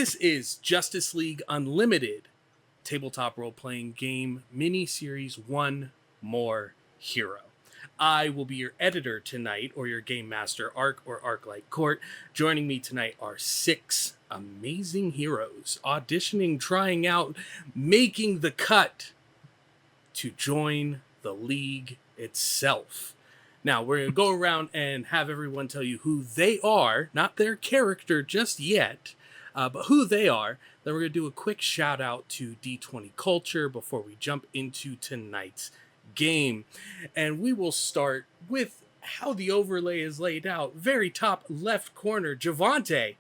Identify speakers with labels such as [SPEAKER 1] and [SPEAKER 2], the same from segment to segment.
[SPEAKER 1] This is Justice League Unlimited tabletop role-playing game mini-series One More Hero. I will be your editor tonight, or your game master, Arc or Arclightcourt. Joining me tonight are 6 amazing heroes auditioning, trying out, making the cut to join the league itself. Now, we're going to go around and have everyone tell you who they are, not their character just yet, but who they are. Then we're going to do a quick shout out to D20 Culture before we jump into tonight's game. And we will start with how the overlay is laid out. Very top left corner, Jhevaunte.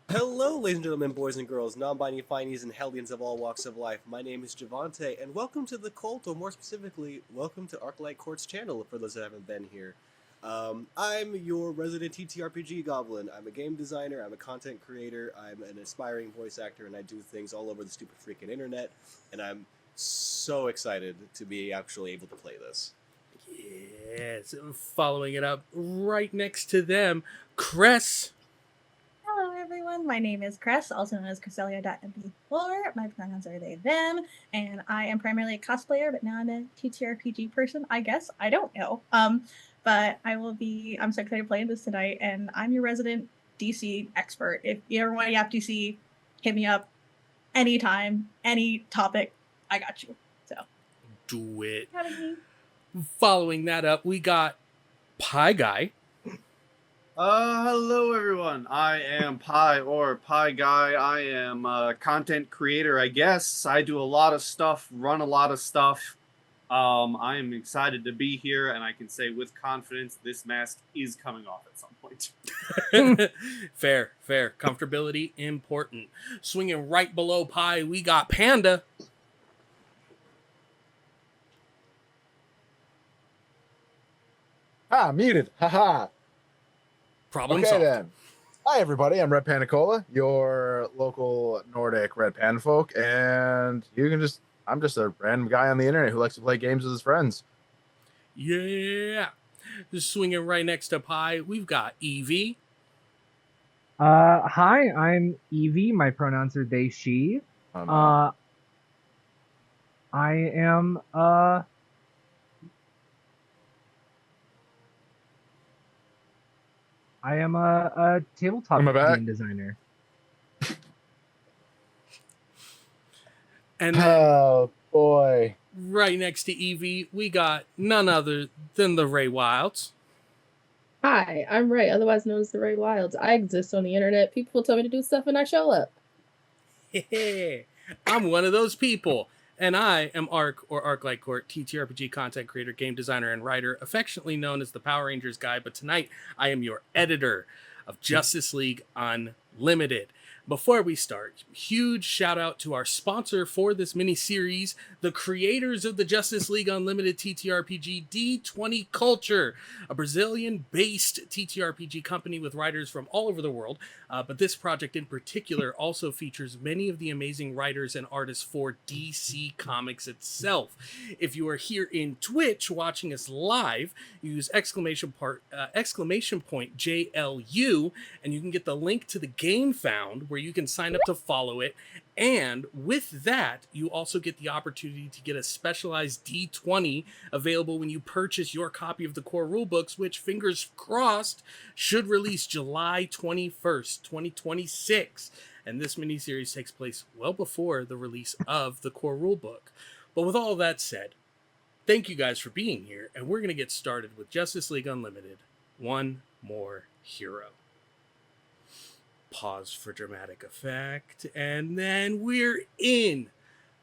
[SPEAKER 2] Hello, ladies and gentlemen, boys and girls, non-binary finies and hellions of all walks of life. My name is Jhevaunte, and welcome to the cult, or more specifically, welcome to Arclightcourt's channel, for those that haven't been here. I'm your resident TTRPG goblin. I'm a game designer, I'm a content creator, I'm an aspiring voice actor, and I do things all over the stupid freaking internet, and I'm so excited to be actually able to play this.
[SPEAKER 1] Yes, following it up right next to them, Cress.
[SPEAKER 3] Hello everyone, my name is Cress, also known as Cresselia.mp4. My pronouns are they, them, and I am primarily a cosplayer, but now I'm a TTRPG person, I guess. I don't know. But I'm so excited to play this tonight, and I'm your resident DC expert. If you ever want to have DC, hit me up anytime, any topic, I got you. So
[SPEAKER 1] Do it.
[SPEAKER 3] having me.
[SPEAKER 1] Following that up, we got PieGuy.
[SPEAKER 4] Hello everyone. I am Pie or Pie Guy. I am a content creator, I guess. I do a lot of stuff, run a lot of stuff. I am excited to be here, and I can say with confidence this mask is coming off at some point.
[SPEAKER 1] Fair. Comfortability, important. Swinging right below Pie, we got Panda.
[SPEAKER 5] Muted. Haha.
[SPEAKER 1] Problem
[SPEAKER 5] Okay
[SPEAKER 1] solved.
[SPEAKER 5] then. Hi everybody, I'm RedPandaCola, your local Nordic Red Panda folk, and I'm just a random guy on the internet who likes to play games with his friends.
[SPEAKER 1] Yeah. Just swinging right next to Pie, we've got Evie.
[SPEAKER 6] Hi, I'm Evie. My pronouns are they, she.
[SPEAKER 5] Oh, no.
[SPEAKER 6] I am a tabletop game designer.
[SPEAKER 1] And then
[SPEAKER 5] Oh boy.
[SPEAKER 1] right next to Evie, we got none other than TheReyWildes.
[SPEAKER 7] Hi, I'm Ray, otherwise known as TheReyWildes. I exist on the internet. People tell me to do stuff and I show up.
[SPEAKER 1] I'm one of those people. And I am Arc or Arclightcourt, TTRPG content creator, game designer, and writer, affectionately known as the Power Rangers guy. But tonight, I am your editor of Justice League Unlimited. Before we start, huge shout out to our sponsor for this mini-series, the creators of the Justice League Unlimited TTRPG, D20 Culture, a Brazilian-based TTRPG company with writers from all over the world. But this project in particular also features many of the amazing writers and artists for DC Comics itself. If you are here in Twitch watching us live, use exclamation point JLU, and you can get the link to the game found where you can sign up to follow it. And with that, you also get the opportunity to get a specialized D20 available when you purchase your copy of the core rulebooks, which, fingers crossed, should release July 21st, 2026. And this miniseries takes place well before the release of the core rulebook. But with all that said, thank you guys for being here, and we're going to get started with Justice League Unlimited, One More Hero. Pause for dramatic effect, and then we're in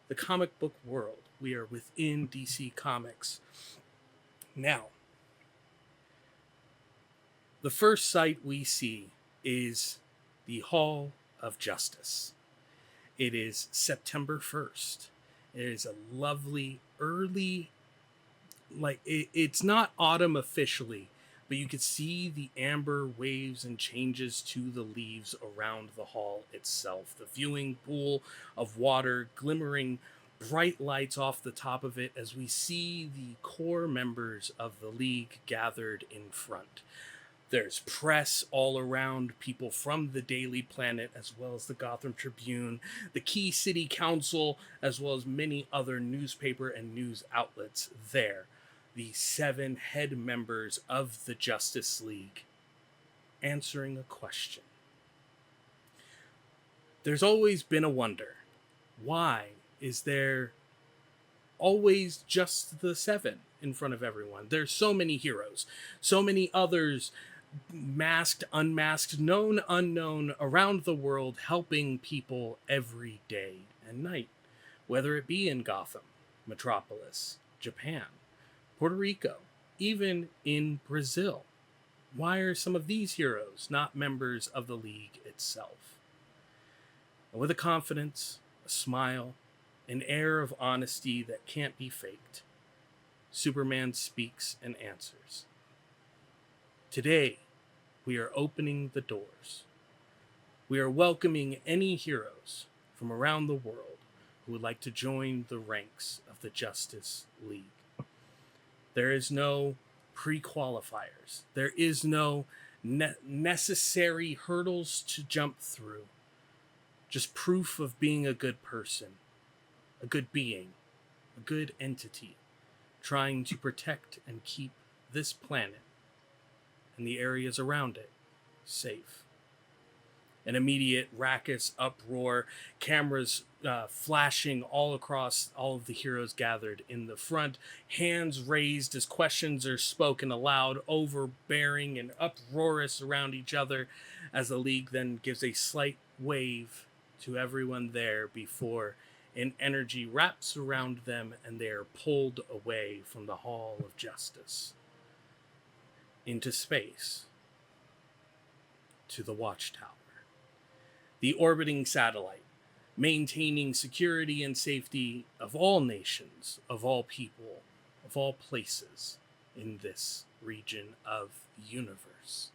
[SPEAKER 1] the comic book world. We are within DC Comics. Now, the first sight we see is the Hall of Justice. It is September 1st. It is a lovely early, it's not autumn officially, but you could see the amber waves and changes to the leaves around the hall itself. The viewing pool of water glimmering bright lights off the top of it as we see the core members of the league gathered in front. There's press all around, people from the Daily Planet, as well as the Gotham Tribune, the Key City Council, as well as many other newspaper and news outlets there. The 7 head members of the Justice League answering a question. There's always been a wonder. Why is there always just the 7 in front of everyone? There's so many heroes, so many others, masked, unmasked, known, unknown, around the world, helping people every day and night, whether it be in Gotham, Metropolis, Japan, Puerto Rico, even in Brazil. Why are some of these heroes not members of the League itself? And with a confidence, a smile, an air of honesty that can't be faked, Superman speaks and answers. Today, we are opening the doors. We are welcoming any heroes from around the world who would like to join the ranks of the Justice League. There is no pre-qualifiers. There is no necessary hurdles to jump through. Just proof of being a good person, a good being, a good entity, trying to protect and keep this planet and the areas around it safe. An immediate raucous uproar, cameras flashing all across all of the heroes gathered in the front, hands raised as questions are spoken aloud, overbearing and uproarious around each other, as the League then gives a slight wave to everyone there before an energy wraps around them and they are pulled away from the Hall of Justice into space to the Watchtower, the orbiting satellite, maintaining security and safety of all nations, of all people, of all places in this region of the universe.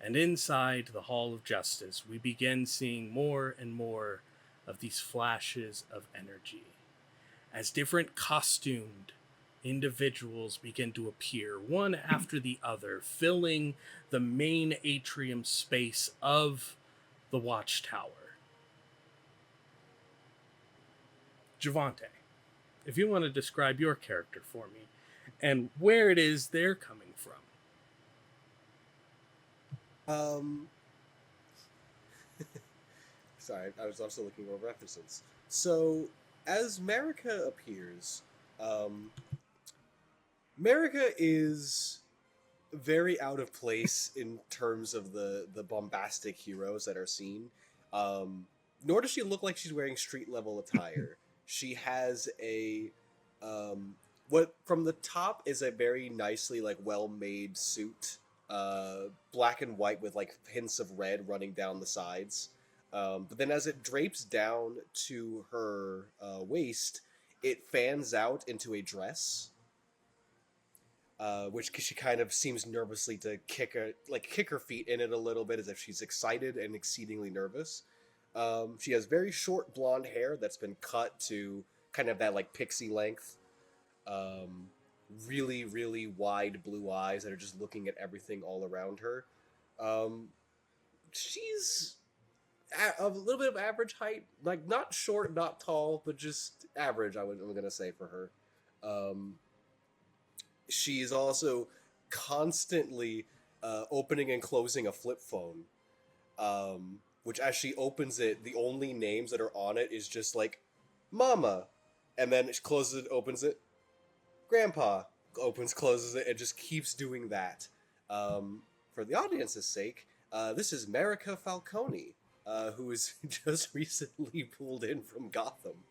[SPEAKER 1] And inside the Hall of Justice, we begin seeing more and more of these flashes of energy as different costumed individuals begin to appear, one after the other, filling the main atrium space of the Watchtower. Jhevaunte, if you want to describe your character for me and where it is they're coming from.
[SPEAKER 2] Sorry, I was also looking over references. So, as Marika appears, Marika is very out of place in terms of the bombastic heroes that are seen. Nor does she look like she's wearing street level attire. She has a what from the top is a very nicely well made suit, black and white with hints of red running down the sides. But then as it drapes down to her waist, it fans out into a dress. Which she kind of seems nervously to kick her feet in it a little bit, as if she's excited and exceedingly nervous. She has very short blonde hair that's been cut to kind of that pixie length. Really, really wide blue eyes that are just looking at everything all around her. She's a little bit of average height, not short, not tall, but just average. I'm gonna say for her. She's also constantly opening and closing a flip phone, which as she opens it, the only names that are on it is just Mama, and then she closes it, opens it, Grandpa, opens, closes it, and just keeps doing that. For the audience's sake, this is Marika Falcone, who was just recently pulled in from Gotham.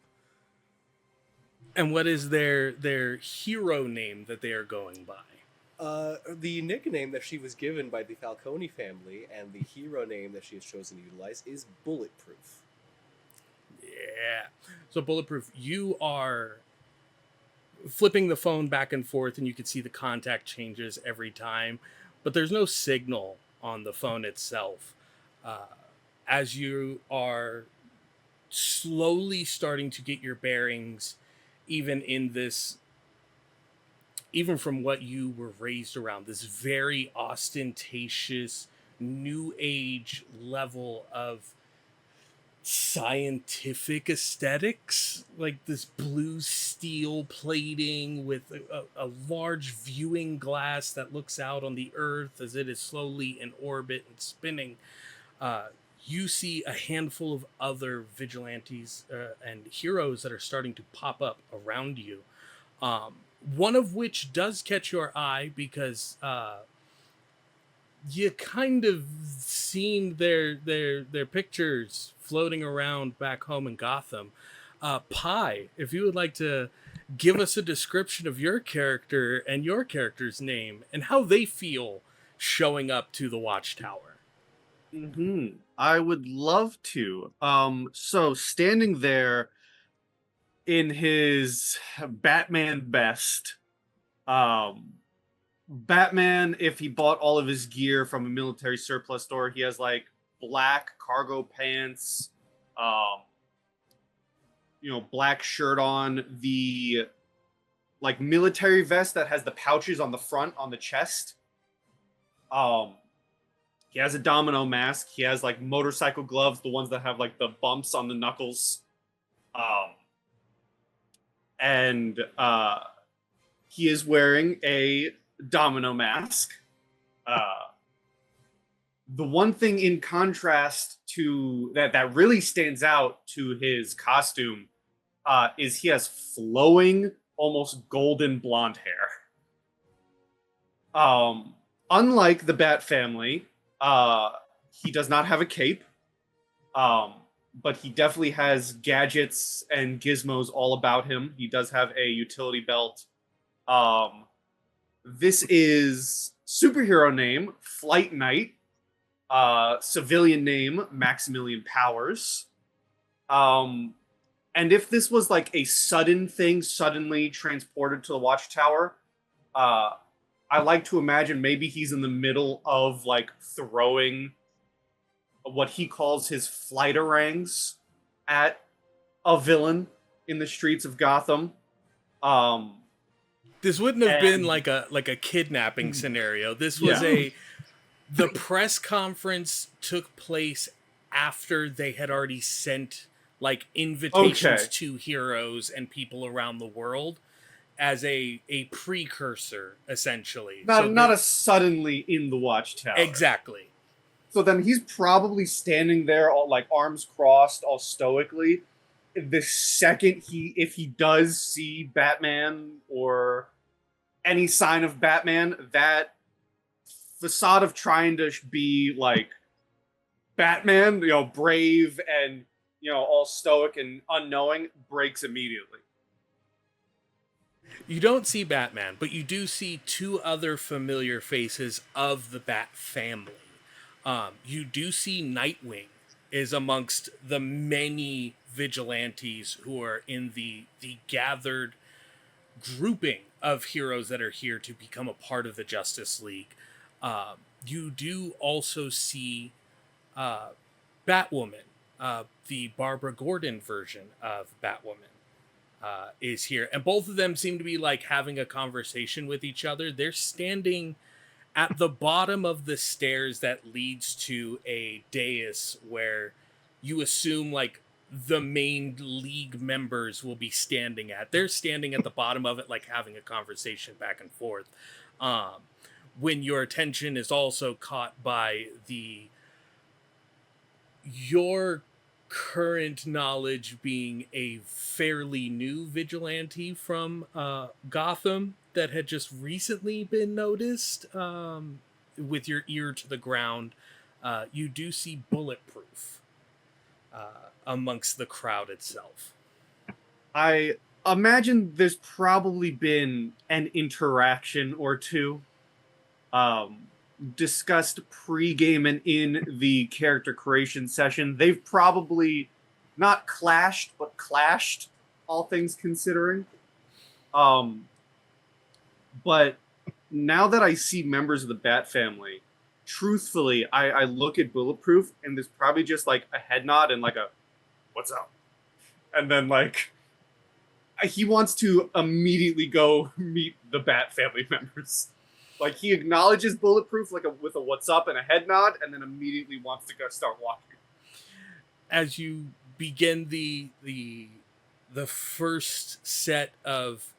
[SPEAKER 1] And what is their hero name that they are going by?
[SPEAKER 2] The nickname that she was given by the Falcone family and the hero name that she has chosen to utilize is Bulletproof.
[SPEAKER 1] Yeah. So Bulletproof, you are flipping the phone back and forth and you can see the contact changes every time, but there's no signal on the phone itself. As you are slowly starting to get your bearings, even in this even from what you were raised around, this very ostentatious new age level of scientific aesthetics, like this blue steel plating with a large viewing glass that looks out on the earth as it is slowly in orbit and spinning. You see a handful of other vigilantes and heroes that are starting to pop up around you. One of which does catch your eye because you kind of seen their pictures floating around back home in Gotham. Pi, if you would like to give us a description of your character and your character's name and how they feel showing up to the Watchtower.
[SPEAKER 4] I would love to. So standing there in his Batman best, Batman, if he bought all of his gear from a military surplus store, he has like black cargo pants, black shirt on, the like military vest that has the pouches on the front on the chest. He has a domino mask. He has like motorcycle gloves, the ones that have like the bumps on the knuckles. And he is wearing a domino mask. The one thing in contrast to that really stands out to his costume is he has flowing, almost golden blonde hair. Unlike the Bat family, he does not have a cape, but he definitely has gadgets and gizmos all about him. He does have a utility belt. This is superhero name, Flight Knight. Civilian name, Maximilian Powers. And if this was like a sudden thing, suddenly transported to the Watchtower, I like to imagine maybe he's in the middle of like throwing what he calls his flighterangs at a villain in the streets of Gotham.
[SPEAKER 1] This wouldn't have been like a kidnapping scenario. This was the press conference took place after they had already sent like invitations to heroes and people around the world as a precursor, essentially.
[SPEAKER 4] Not a suddenly in the Watchtower.
[SPEAKER 1] Exactly.
[SPEAKER 4] So then he's probably standing there all like arms crossed, all stoically. The second if he does see Batman or any sign of Batman, that facade of trying to be like Batman, brave and all stoic and unknowing, breaks immediately.
[SPEAKER 1] You don't see Batman, but you do see two other familiar faces of the Bat family. You do see Nightwing is amongst the many vigilantes who are in the gathered grouping of heroes that are here to become a part of the Justice League. You do also see Batwoman, the Barbara Gordon version of Batwoman. Is here, and both of them seem to be like having a conversation with each other. They're standing at the bottom of the stairs that leads to a dais where you assume like the main league members will be standing at. They're standing at the bottom of it, like having a conversation back and forth. When your attention is also caught by your current knowledge being a fairly new vigilante from Gotham that had just recently been noticed, with your ear to the ground, you do see Bulletproof amongst the crowd itself.
[SPEAKER 4] I imagine there's probably been an interaction or two discussed pre-game and in the character creation session. They've probably not clashed, but clashed, all things considering. But now that I see members of the Bat family, truthfully, I look at Bulletproof and there's probably just like a head nod and like a, what's up? And then like, he wants to immediately go meet the Bat family members. Like, he acknowledges Bulletproof with a what's up and a head nod, and then immediately wants to go start walking.
[SPEAKER 1] As you begin the first set of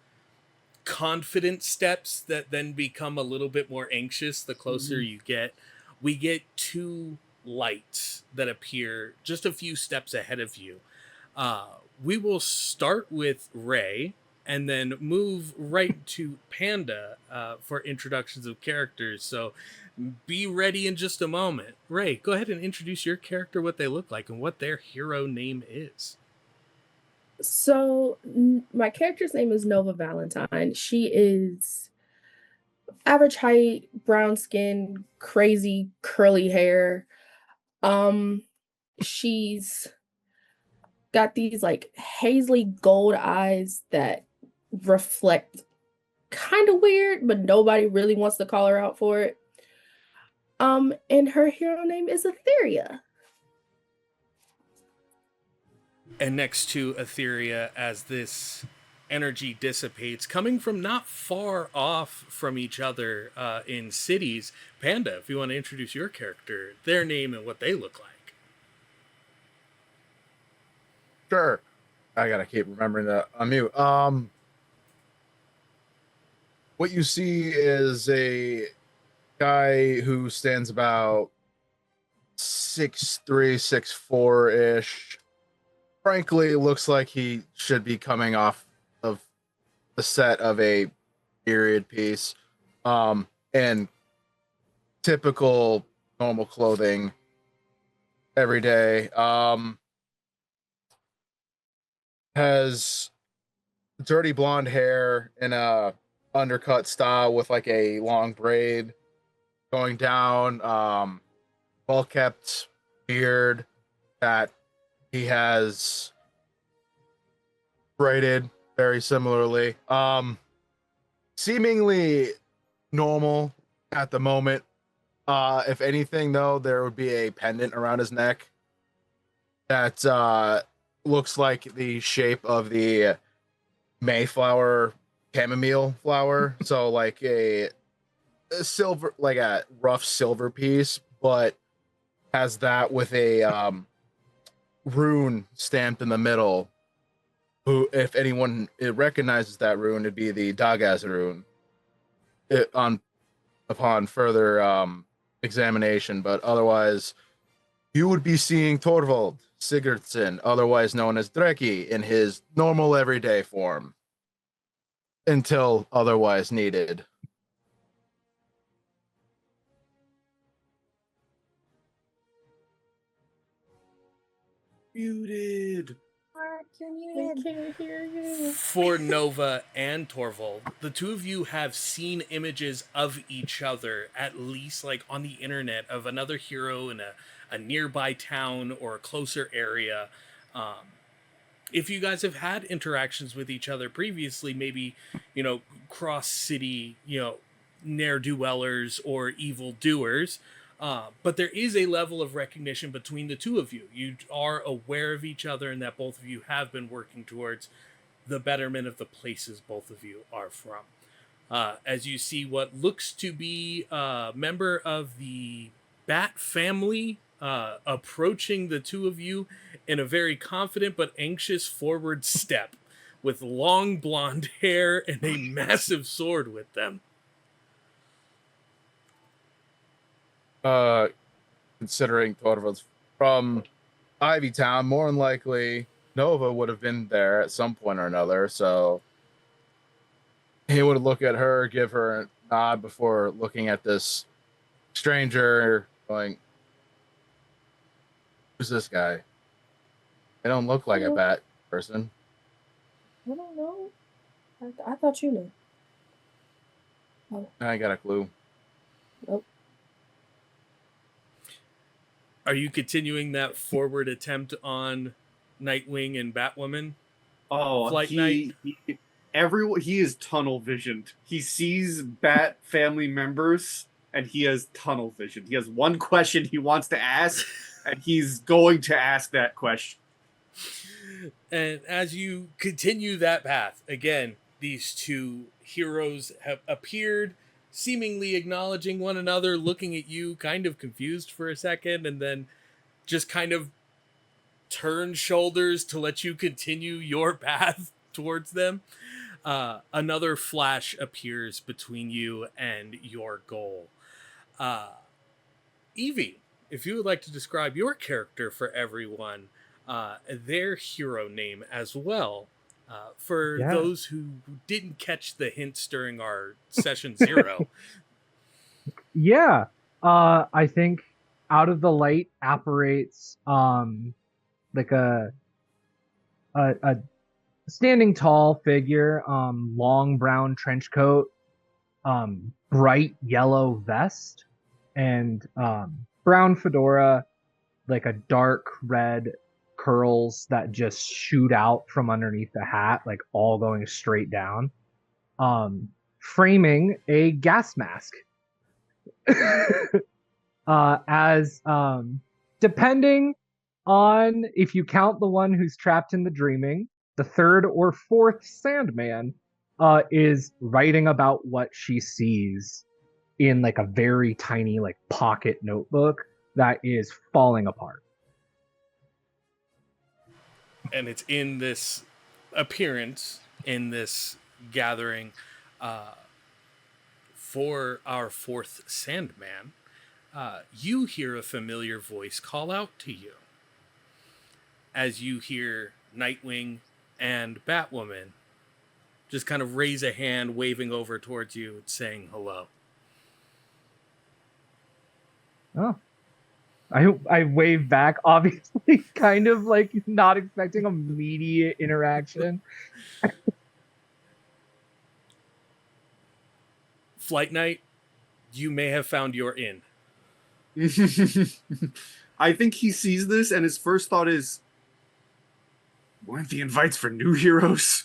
[SPEAKER 1] confident steps that then become a little bit more anxious the closer you get, we get two lights that appear just a few steps ahead of you. We will start with Ray and then move right to Panda for introductions of characters. So be ready in just a moment. Ray, go ahead and introduce your character, what they look like, and what their hero name is.
[SPEAKER 7] So my character's name is Nova Valentine. She is average height, brown skin, crazy curly hair. She's got these like hazily gold eyes that reflect kind of weird, but nobody really wants to call her out for it. And her hero name is Aetheria.
[SPEAKER 1] And next to Aetheria, as this energy dissipates, coming from not far off from each other in cities, Panda, if you want to introduce your character, their name and what they look like.
[SPEAKER 5] Sure. I gotta keep remembering to unmute. What you see is a guy who stands about 6'3", 6'4" ish. Frankly, it looks like he should be coming off of the set of a period piece. And typical normal clothing every day. Has dirty blonde hair in a undercut style with like a long braid going down, well kept beard that he has braided very similarly. Seemingly normal at the moment. If anything, though, there would be a pendant around his neck that looks like the shape of the Mayflower chamomile flower. So like a silver, like a rough silver piece, but has that with a rune stamped in the middle. Who, if anyone recognizes that rune, it'd be the Dagaz rune. Upon further examination, but otherwise, you would be seeing Torvald Sigurdsson, otherwise known as Dreki, in his normal everyday form, until otherwise needed.
[SPEAKER 4] Muted.
[SPEAKER 7] I can't hear you.
[SPEAKER 1] For Nova and Torvald, the two of you have seen images of each other, at least like on the internet, of another hero in a nearby town or a closer area. If you guys have had interactions with each other previously, maybe, cross city, ne'er-do-wellers or evildoers, but there is a level of recognition between the two of you. You are aware of each other and that both of you have been working towards the betterment of the places both of you are from. As you see what looks to be a member of the Bat family approaching the two of you in a very confident but anxious forward step with long blonde hair and a massive sword with them.
[SPEAKER 5] Considering Torvald's from Ivy Town, more than likely Nova would have been there at some point or another, so he would look at her, give her a nod before looking at this stranger, going, "Who's this guy? They don't look like a bat person."
[SPEAKER 7] I don't know. I thought you knew.
[SPEAKER 5] Oh. I got a clue.
[SPEAKER 7] Nope.
[SPEAKER 1] Are you continuing that forward attempt on Nightwing and Batwoman?
[SPEAKER 4] Oh,
[SPEAKER 1] Flight Night?
[SPEAKER 4] He is tunnel visioned. He sees Bat family members and he has tunnel vision. He has one question he wants to ask and he's going to ask that question.
[SPEAKER 1] And as you continue that path, again, these two heroes have appeared, seemingly acknowledging one another, looking at you, kind of confused for a second, and then just kind of turn shoulders to let you continue your path towards them. Another flash appears between you and your goal. Evie, if you would like to describe your character for everyone, their hero name as well, for
[SPEAKER 6] Yeah.
[SPEAKER 1] those who didn't catch the hints during our session 0.
[SPEAKER 6] Yeah. I think Out of the Light operates like a standing tall figure, long brown trench coat, bright yellow vest, and brown fedora, like a dark red curls that just shoot out from underneath the hat, like all going straight down, framing a gas mask. As depending on if you count the one who's trapped in the dreaming, the third or fourth Sandman is writing about what she sees in like a very tiny like pocket notebook that is falling apart.
[SPEAKER 1] And it's in this appearance, in this gathering, for our fourth Sandman, you hear a familiar voice call out to you. As you hear Nightwing and Batwoman just kind of raise a hand, waving over towards you, saying hello.
[SPEAKER 6] Oh. I wave back, obviously, kind of like not expecting immediate interaction.
[SPEAKER 1] Flight Night, you may have found your inn.
[SPEAKER 4] I think he sees this and his first thought is, weren't the invites for new heroes?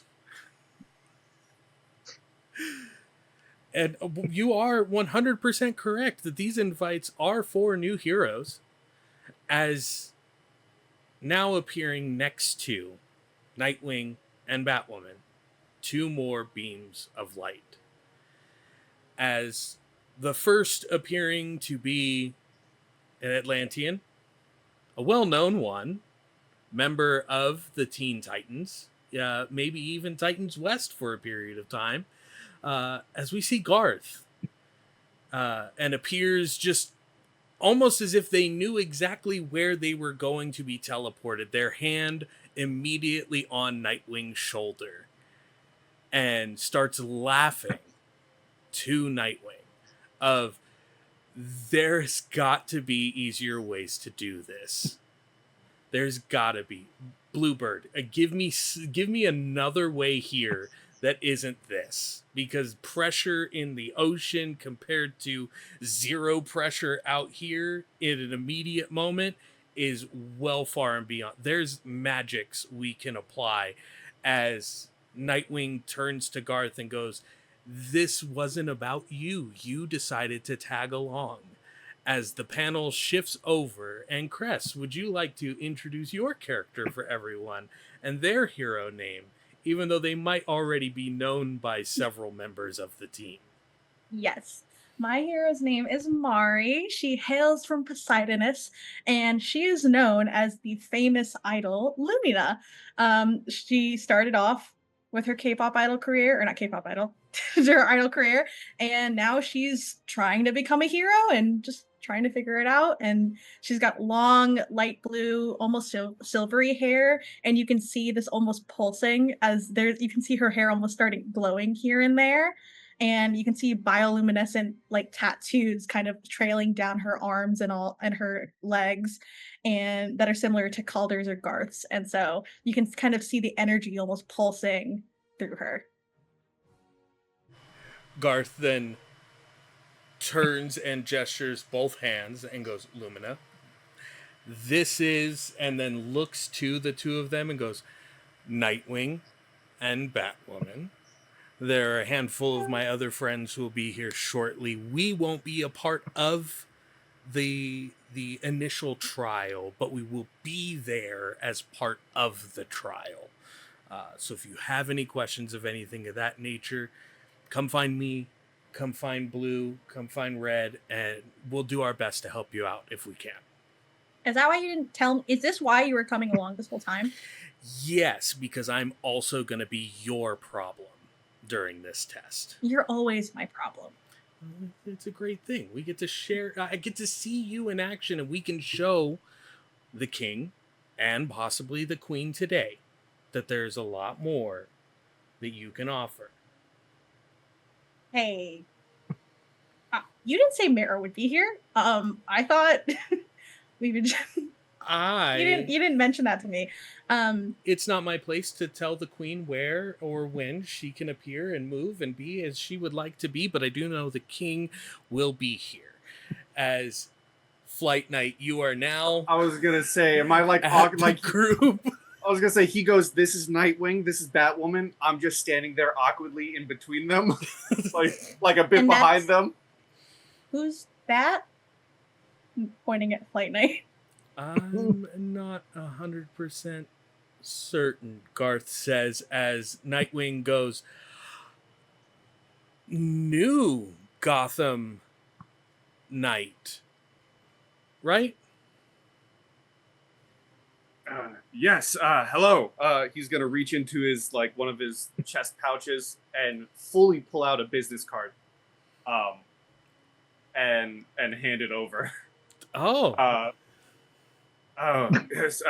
[SPEAKER 1] And you are 100% correct that these invites are for new heroes, as now appearing next to Nightwing and Batwoman, 2 more beams of light. As the first appearing to be an Atlantean, a well-known one, member of the Teen Titans, maybe even Titans West for a period of time, as we see Garth, and appears just almost as if they knew exactly where they were going to be teleported, their hand immediately on Nightwing's shoulder, and starts laughing to Nightwing of, there's got to be easier ways to do this. There's gotta be. Bluebird, give me another way here that isn't this, because pressure in the ocean compared to 0 pressure out here in an immediate moment is well far and beyond. There's magics we can apply. As Nightwing turns to Garth and goes, this wasn't about you. You decided to tag along. As the panel shifts over, and Cress, would you like to introduce your character for everyone and their hero name, even though they might already be known by several members of the team?
[SPEAKER 3] Yes. My hero's name is Mari. She hails from Poseidonus, and she is known as the famous idol Lumina. She started off with her K-pop idol career, or not K-pop idol, her idol career, and now she's trying to become a hero and just trying to figure it out. And she's got long light blue, almost silvery hair, and you can see this almost pulsing as you can see her hair almost starting glowing here and there, and you can see bioluminescent like tattoos kind of trailing down her arms and her legs, and that are similar to Calder's or Garth's. And so you can kind of see the energy almost pulsing through her.
[SPEAKER 1] Garth then turns and gestures both hands and goes, Lumina, this is, and then looks to the 2 of them and goes, Nightwing and Batwoman. There are a handful of my other friends who will be here shortly. We won't be a part of the the initial trial, but we will be there as part of the trial. So if you have any questions of anything of that nature, come find me, come find Blue, come find Red, and we'll do our best to help you out if we can.
[SPEAKER 3] Is that why you didn't tell me? Is this why you were coming along this whole time?
[SPEAKER 1] Yes, because I'm also going to be your problem during this test.
[SPEAKER 3] You're always my problem.
[SPEAKER 1] It's a great thing. We get to share. I get to see you in action, and we can show the king and possibly the queen today that there's a lot more that you can offer.
[SPEAKER 3] Hey, you didn't say Mara would be here. I thought we would. You didn't mention that to me.
[SPEAKER 1] It's not my place to tell the queen where or when she can appear and move and be as she would like to be, but I do know the king will be here. As Flight Knight, you are now.
[SPEAKER 4] I was gonna say, am I like
[SPEAKER 1] group?
[SPEAKER 4] I was gonna say, he goes, "This is Nightwing, this is Batwoman." I'm just standing there awkwardly in between them, like a bit behind them.
[SPEAKER 3] Who's that? I'm pointing at Flight Knight.
[SPEAKER 1] I'm not 100% certain, Garth says, as Nightwing goes, "New Gotham Knight, right?"
[SPEAKER 4] Yes, hello. He's gonna reach into his, like, one of his chest pouches and fully pull out a business card. And hand it over.
[SPEAKER 1] Oh.
[SPEAKER 4] Yes,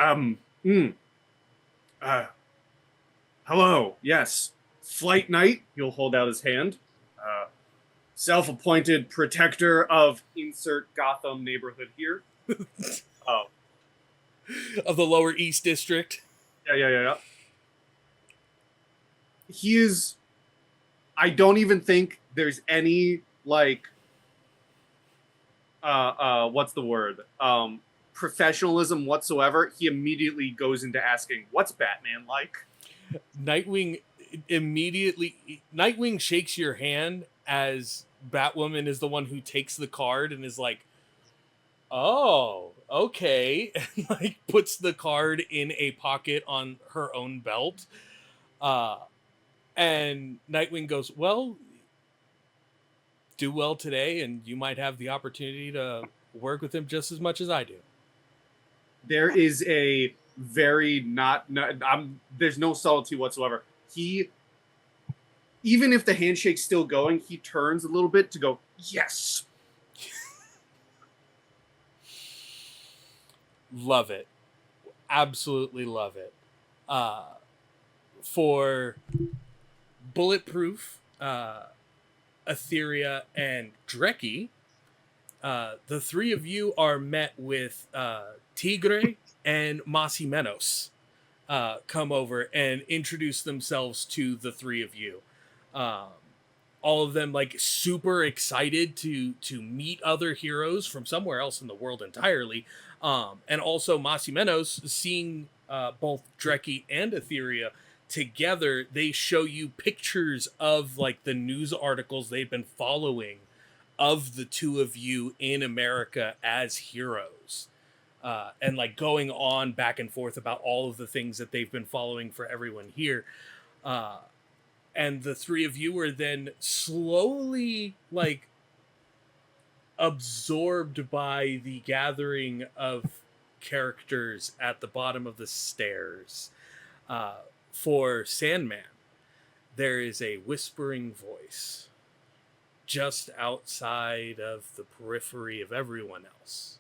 [SPEAKER 4] hello, yes. Flight Knight, he'll hold out his hand. Self-appointed protector of insert Gotham neighborhood here.
[SPEAKER 1] Of the Lower East District.
[SPEAKER 4] Yeah. He is... I don't even think there's any, like... what's the word? Professionalism whatsoever. He immediately goes into asking, "What's Batman like?"
[SPEAKER 1] Nightwing shakes your hand as Batwoman is the one who takes the card and is like, "Oh, okay," and like puts the card in a pocket on her own belt. And Nightwing goes, "Well, do well today, and you might have the opportunity to work with him just as much as I do."
[SPEAKER 4] There is a very there's no subtlety whatsoever. He, even if the handshake's still going, he turns a little bit to go, "Yes."
[SPEAKER 1] Love it. Absolutely love it. For Bulletproof, Aetheria, and Dreki, the three of you are met with Tigre and Masimenos come over and introduce themselves to the three of you. All of them like super excited to meet other heroes from somewhere else in the world entirely. And also Masimenos, seeing both Dreki and Aetheria together, they show you pictures of like the news articles they've been following of the two of you in America as heroes, and like going on back and forth about all of the things that they've been following for everyone here. And the three of you were then slowly like absorbed by the gathering of characters at the bottom of the stairs. For Sandman, there is a whispering voice just outside of the periphery of everyone else.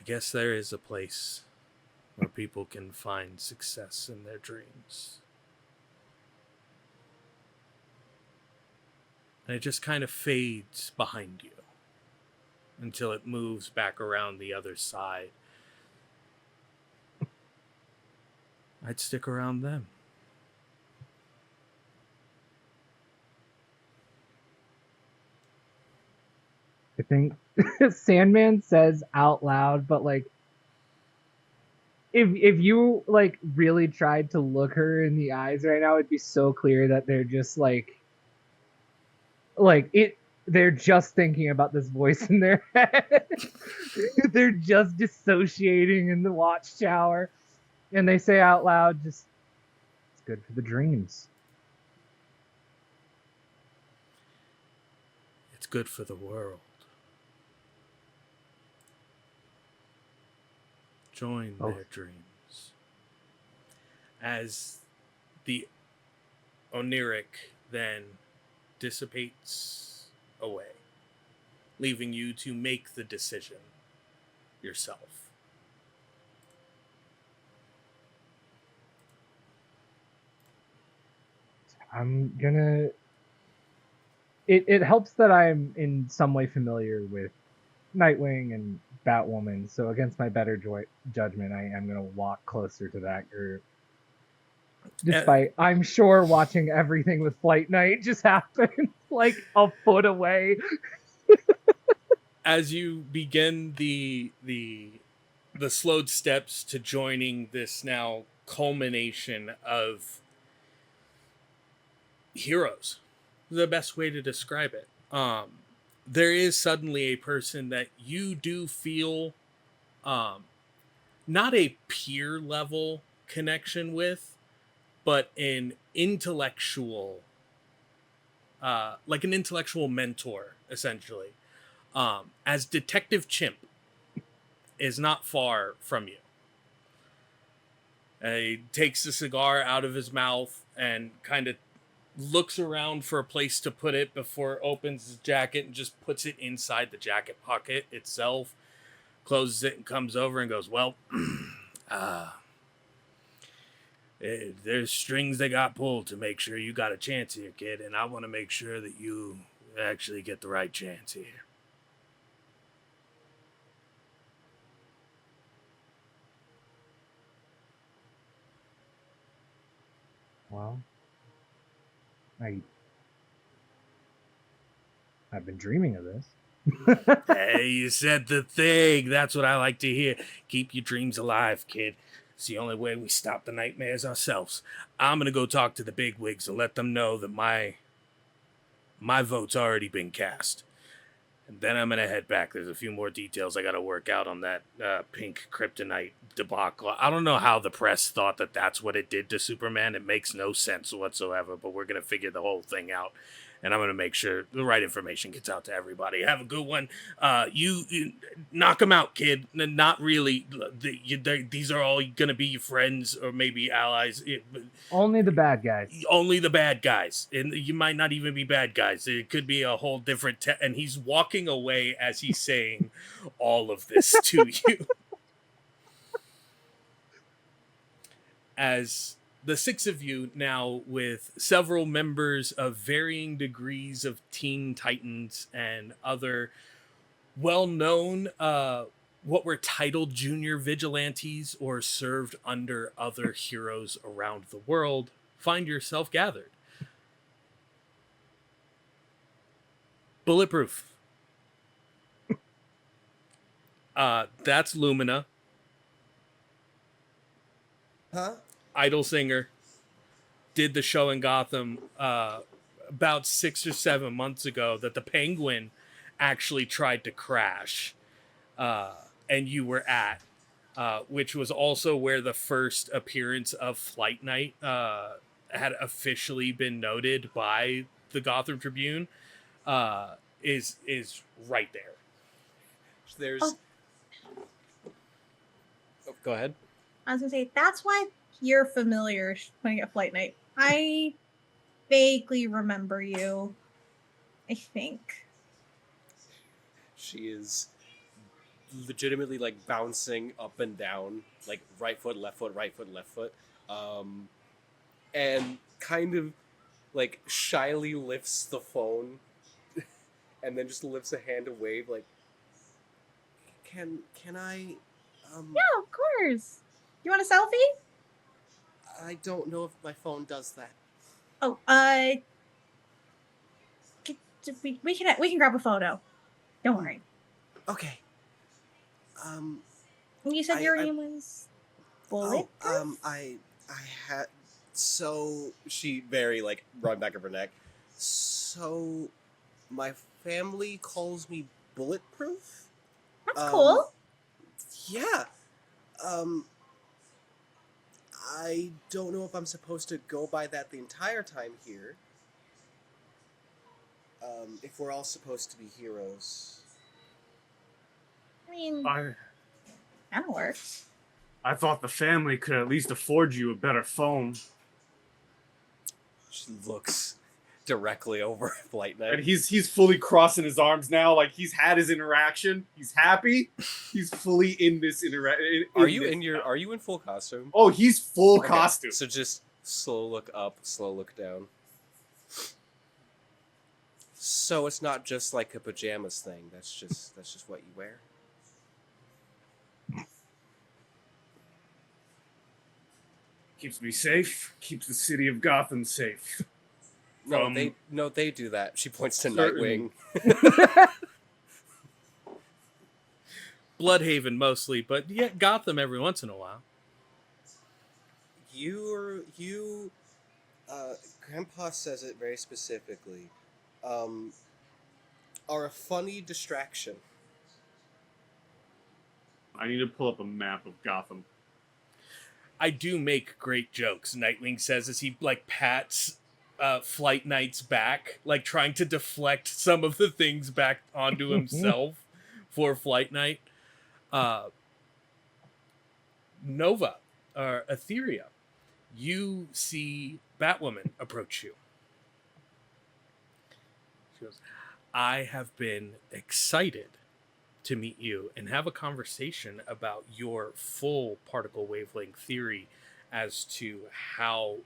[SPEAKER 1] "I guess there is a place where people can find success in their dreams." And it just kind of fades behind you until it moves back around the other side. I'd stick around them.
[SPEAKER 6] I think Sandman says out loud, but like if you like really tried to look her in the eyes right now, it'd be so clear that they're just like it they're just thinking about this voice in their head. They're just dissociating in the watchtower. And they say out loud, just, it's good for the dreams.
[SPEAKER 1] It's good for the world. Join their dreams. As the oniric then dissipates away, leaving you to make the decision yourself.
[SPEAKER 6] I'm gonna... It helps that I'm in some way familiar with Nightwing and Batwoman, so against my better judgment, I am gonna walk closer to that group. Despite, I'm sure, watching everything with Flight Night just happen like a foot away.
[SPEAKER 1] As you begin the slowed steps to joining this now culmination of heroes, the best way to describe it, there is suddenly a person that you do feel not a peer level connection with, but an intellectual like an intellectual mentor, essentially. As Detective Chimp is not far from you. He takes the cigar out of his mouth and kind of looks around for a place to put it before it opens his jacket and just puts it inside the jacket pocket itself, closes it and comes over and goes, well, there's strings that got pulled to make sure you got a chance here, kid, and I want to make sure that you actually get the right chance here.
[SPEAKER 6] Well, I've been dreaming of this.
[SPEAKER 1] Hey, you said the thing. That's what I like to hear. Keep your dreams alive, kid. It's the only way we stop the nightmares ourselves. I'm gonna go talk to the bigwigs and let them know that my vote's already been cast. And then I'm gonna head back. There's a few more details I gotta work out on that pink kryptonite debacle. I don't know how the press thought that that's what it did to Superman. It makes no sense whatsoever, but we're gonna figure the whole thing out. And I'm going to make sure the right information gets out to everybody. Have a good one. You knock them out, kid. Not really. These are all going to be your friends or maybe allies.
[SPEAKER 6] Only the bad guys.
[SPEAKER 1] Only the bad guys. And you might not even be bad guys. It could be a whole different... and he's walking away as he's saying all of this to you. As... the six of you now, with several members of varying degrees of Teen Titans and other well-known, what were titled junior vigilantes or served under other heroes around the world, find yourself gathered. Bulletproof. That's Lumina.
[SPEAKER 2] Huh?
[SPEAKER 1] Idol Singer did the show in Gotham about 6 or 7 months ago that the Penguin actually tried to crash, and you were at, which was also where the first appearance of Flight Night had officially been noted by the Gotham Tribune, is right there.
[SPEAKER 2] There's... Oh, go ahead.
[SPEAKER 3] I was gonna say, that's why you're familiar putting at Flight Night. I vaguely remember you, I think.
[SPEAKER 2] She is legitimately like bouncing up and down, like right foot, left foot, right foot, left foot, and kind of like shyly lifts the phone and then just lifts a hand to wave, like, can I
[SPEAKER 3] Yeah, of course. You want a selfie?
[SPEAKER 2] I don't know if my phone does that.
[SPEAKER 3] Oh, we can grab a photo. Don't worry.
[SPEAKER 2] Okay.
[SPEAKER 3] You said your name was Bulletproof?
[SPEAKER 2] I had... So, she very, like, run back of her neck. So, My family calls me Bulletproof.
[SPEAKER 3] That's cool.
[SPEAKER 2] Yeah. I don't know if I'm supposed to go by that the entire time here. If we're all supposed to be heroes.
[SPEAKER 3] I mean,
[SPEAKER 4] I
[SPEAKER 3] kind of works.
[SPEAKER 4] I thought the family could at least afford you a better phone.
[SPEAKER 2] She looks directly over Flight Knight.
[SPEAKER 4] And he's fully crossing his arms now, like he's had his interaction. He's happy. He's fully in this interaction.
[SPEAKER 2] Are you in full costume?
[SPEAKER 4] Oh, he's full
[SPEAKER 2] Okay,
[SPEAKER 4] costume.
[SPEAKER 2] So just slow look up, slow look down. So it's not just like a pajamas thing. That's just what you wear.
[SPEAKER 4] Keeps me safe. Keeps the city of Gotham safe.
[SPEAKER 2] No, they do that. She points to
[SPEAKER 4] Certain-
[SPEAKER 2] Nightwing.
[SPEAKER 1] Bloodhaven mostly, but yeah, Gotham every once in a while.
[SPEAKER 2] Grandpa says it very specifically. Are a funny distraction.
[SPEAKER 4] I need to pull up a map of Gotham.
[SPEAKER 1] I do make great jokes, Nightwing says as he like pats Flight Knight's back, like trying to deflect some of the things back onto himself for Flight Knight. Nova, or Aetheria, you see Batwoman approach you. She goes, I have been excited to meet you and have a conversation about your full particle wavelength theory as to how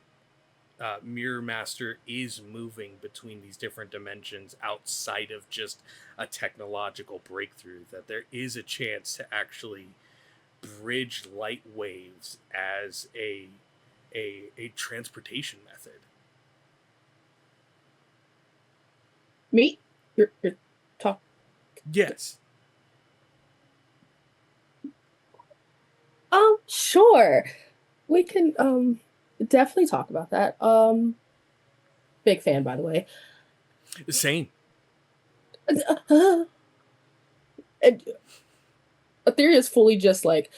[SPEAKER 1] Mirror Master is moving between these different dimensions outside of just a technological breakthrough, that there is a chance to actually bridge light waves as a transportation method.
[SPEAKER 7] Me? You're talking.
[SPEAKER 1] Yes.
[SPEAKER 7] Sure. We can definitely talk about that. Big fan, by the way.
[SPEAKER 1] Same.
[SPEAKER 7] And Aetheria is fully just like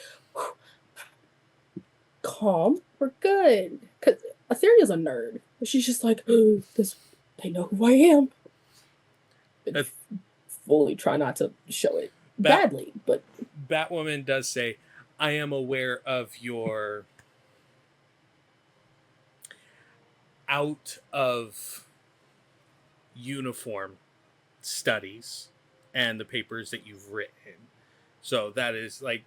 [SPEAKER 7] calm. We're good. Cause Aetheria's a nerd. She's just like, they know who I am. Fully try not to show it badly, but
[SPEAKER 1] Batwoman does say, I am aware of your out of uniform studies and the papers that you've written. So that is like,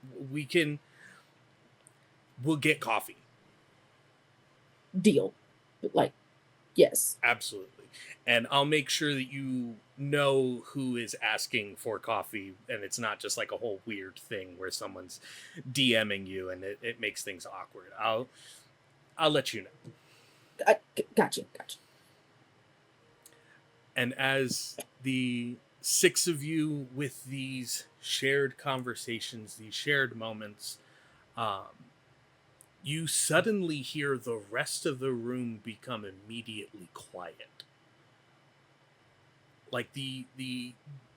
[SPEAKER 1] we'll get coffee.
[SPEAKER 7] deal. Like, yes.
[SPEAKER 1] Absolutely. And I'll make sure that you know who is asking for coffee, and it's not just like a whole weird thing where someone's DMing you and it makes things awkward. I'll let you know.
[SPEAKER 7] Gotcha.
[SPEAKER 1] And as the six of you with these shared conversations, these shared moments, you suddenly hear the rest of the room become immediately quiet. Like the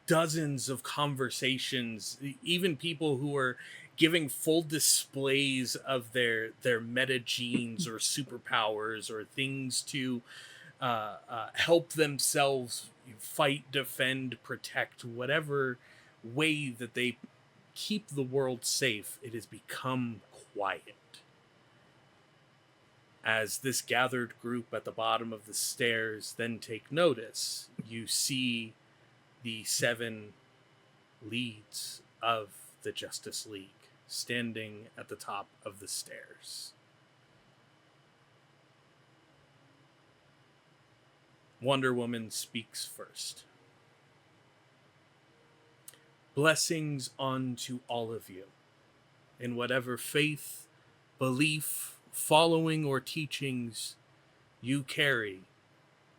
[SPEAKER 1] dozens of conversations, even people who are giving full displays of their meta genes or superpowers or things to help themselves fight, defend, protect, whatever way that they keep the world safe, it has become quiet. As this gathered group at the bottom of the stairs then take notice, you see the 7 leads of the Justice League standing at the top of the stairs. Wonder Woman speaks first. Blessings unto all of you, in whatever faith, belief, following, or teachings you carry.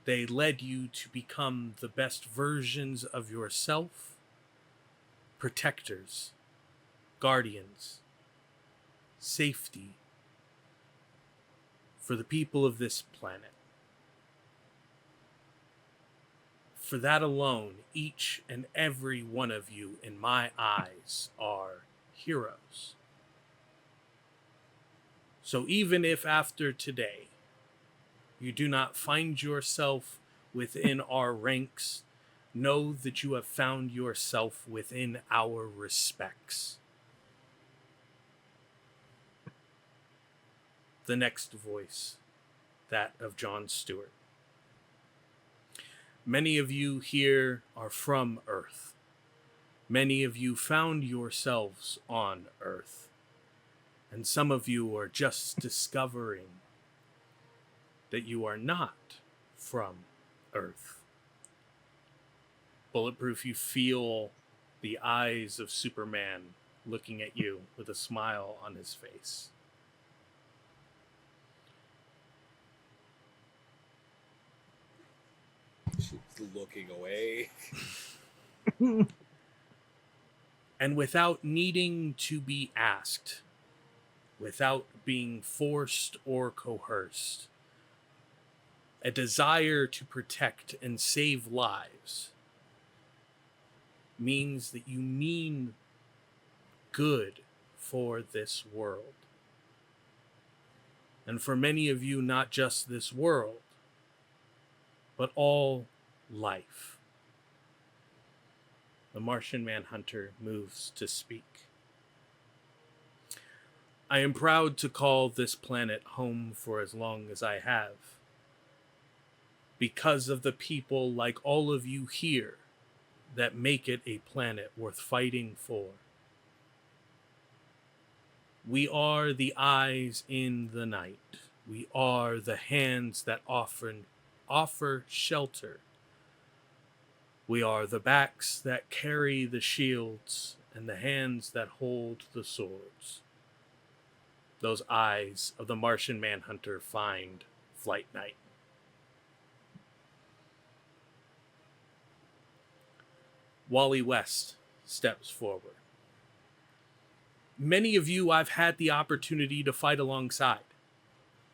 [SPEAKER 1] They led you to become the best versions of yourself, protectors, guardians, safety for the people of this planet. For that alone, each and every one of you, in my eyes, are heroes. So even if after today you do not find yourself within our ranks, know that you have found yourself within our respects. The next voice, that of John Stewart. Many of you here are from Earth. Many of you found yourselves on Earth. And some of you are just discovering that you are not from Earth. Bulletproof, you feel the eyes of Superman looking at you with a smile on his face.
[SPEAKER 2] She's looking away.
[SPEAKER 1] And without needing to be asked, without being forced or coerced, a desire to protect and save lives means that you mean good for this world. And for many of you, not just this world, but all life. The Martian Manhunter moves to speak. I am proud to call this planet home for as long as I have, because of the people like all of you here that make it a planet worth fighting for. We are the eyes in the night. We are the hands that offer shelter. We are the backs that carry the shields and the hands that hold the swords. Those eyes of the Martian Manhunter find Flight Night. Wally West steps forward. Many of you I've had the opportunity to fight alongside.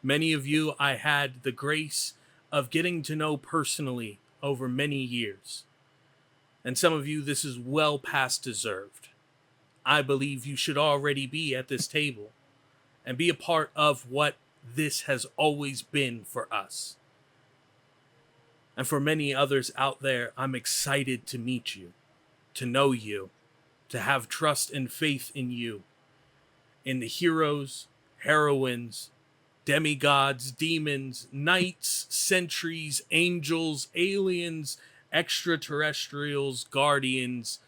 [SPEAKER 1] Many of you I had the grace of getting to know personally over many years. And some of you, this is well past deserved. I believe you should already be at this table and be a part of what this has always been for us. And for many others out there, I'm excited to meet you, to know you, to have trust and faith in you, in the heroes, heroines, demigods, demons, knights, sentries, angels, aliens, extraterrestrials, guardians,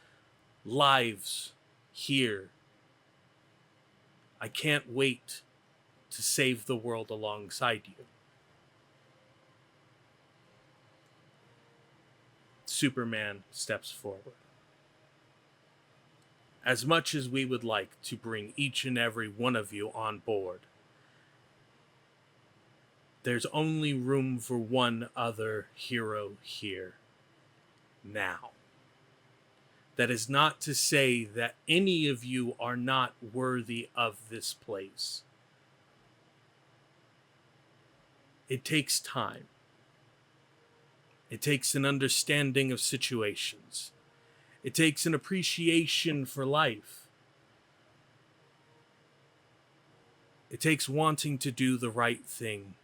[SPEAKER 1] lives here. I can't wait to save the world alongside you. Superman steps forward. As much as we would like to bring each and every one of you on board, there's only room for one other hero here. Now. That is not to say that any of you are not worthy of this place. It takes time. It takes an understanding of situations. It takes an appreciation for life. It takes wanting to do the right thing,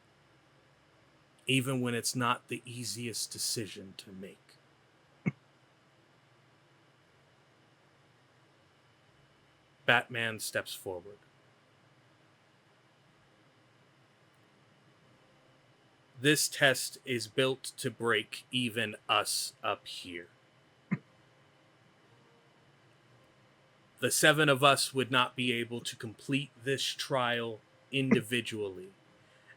[SPEAKER 1] even when it's not the easiest decision to make. Batman steps forward. This test is built to break even us up here. The 7 of us would not be able to complete this trial individually.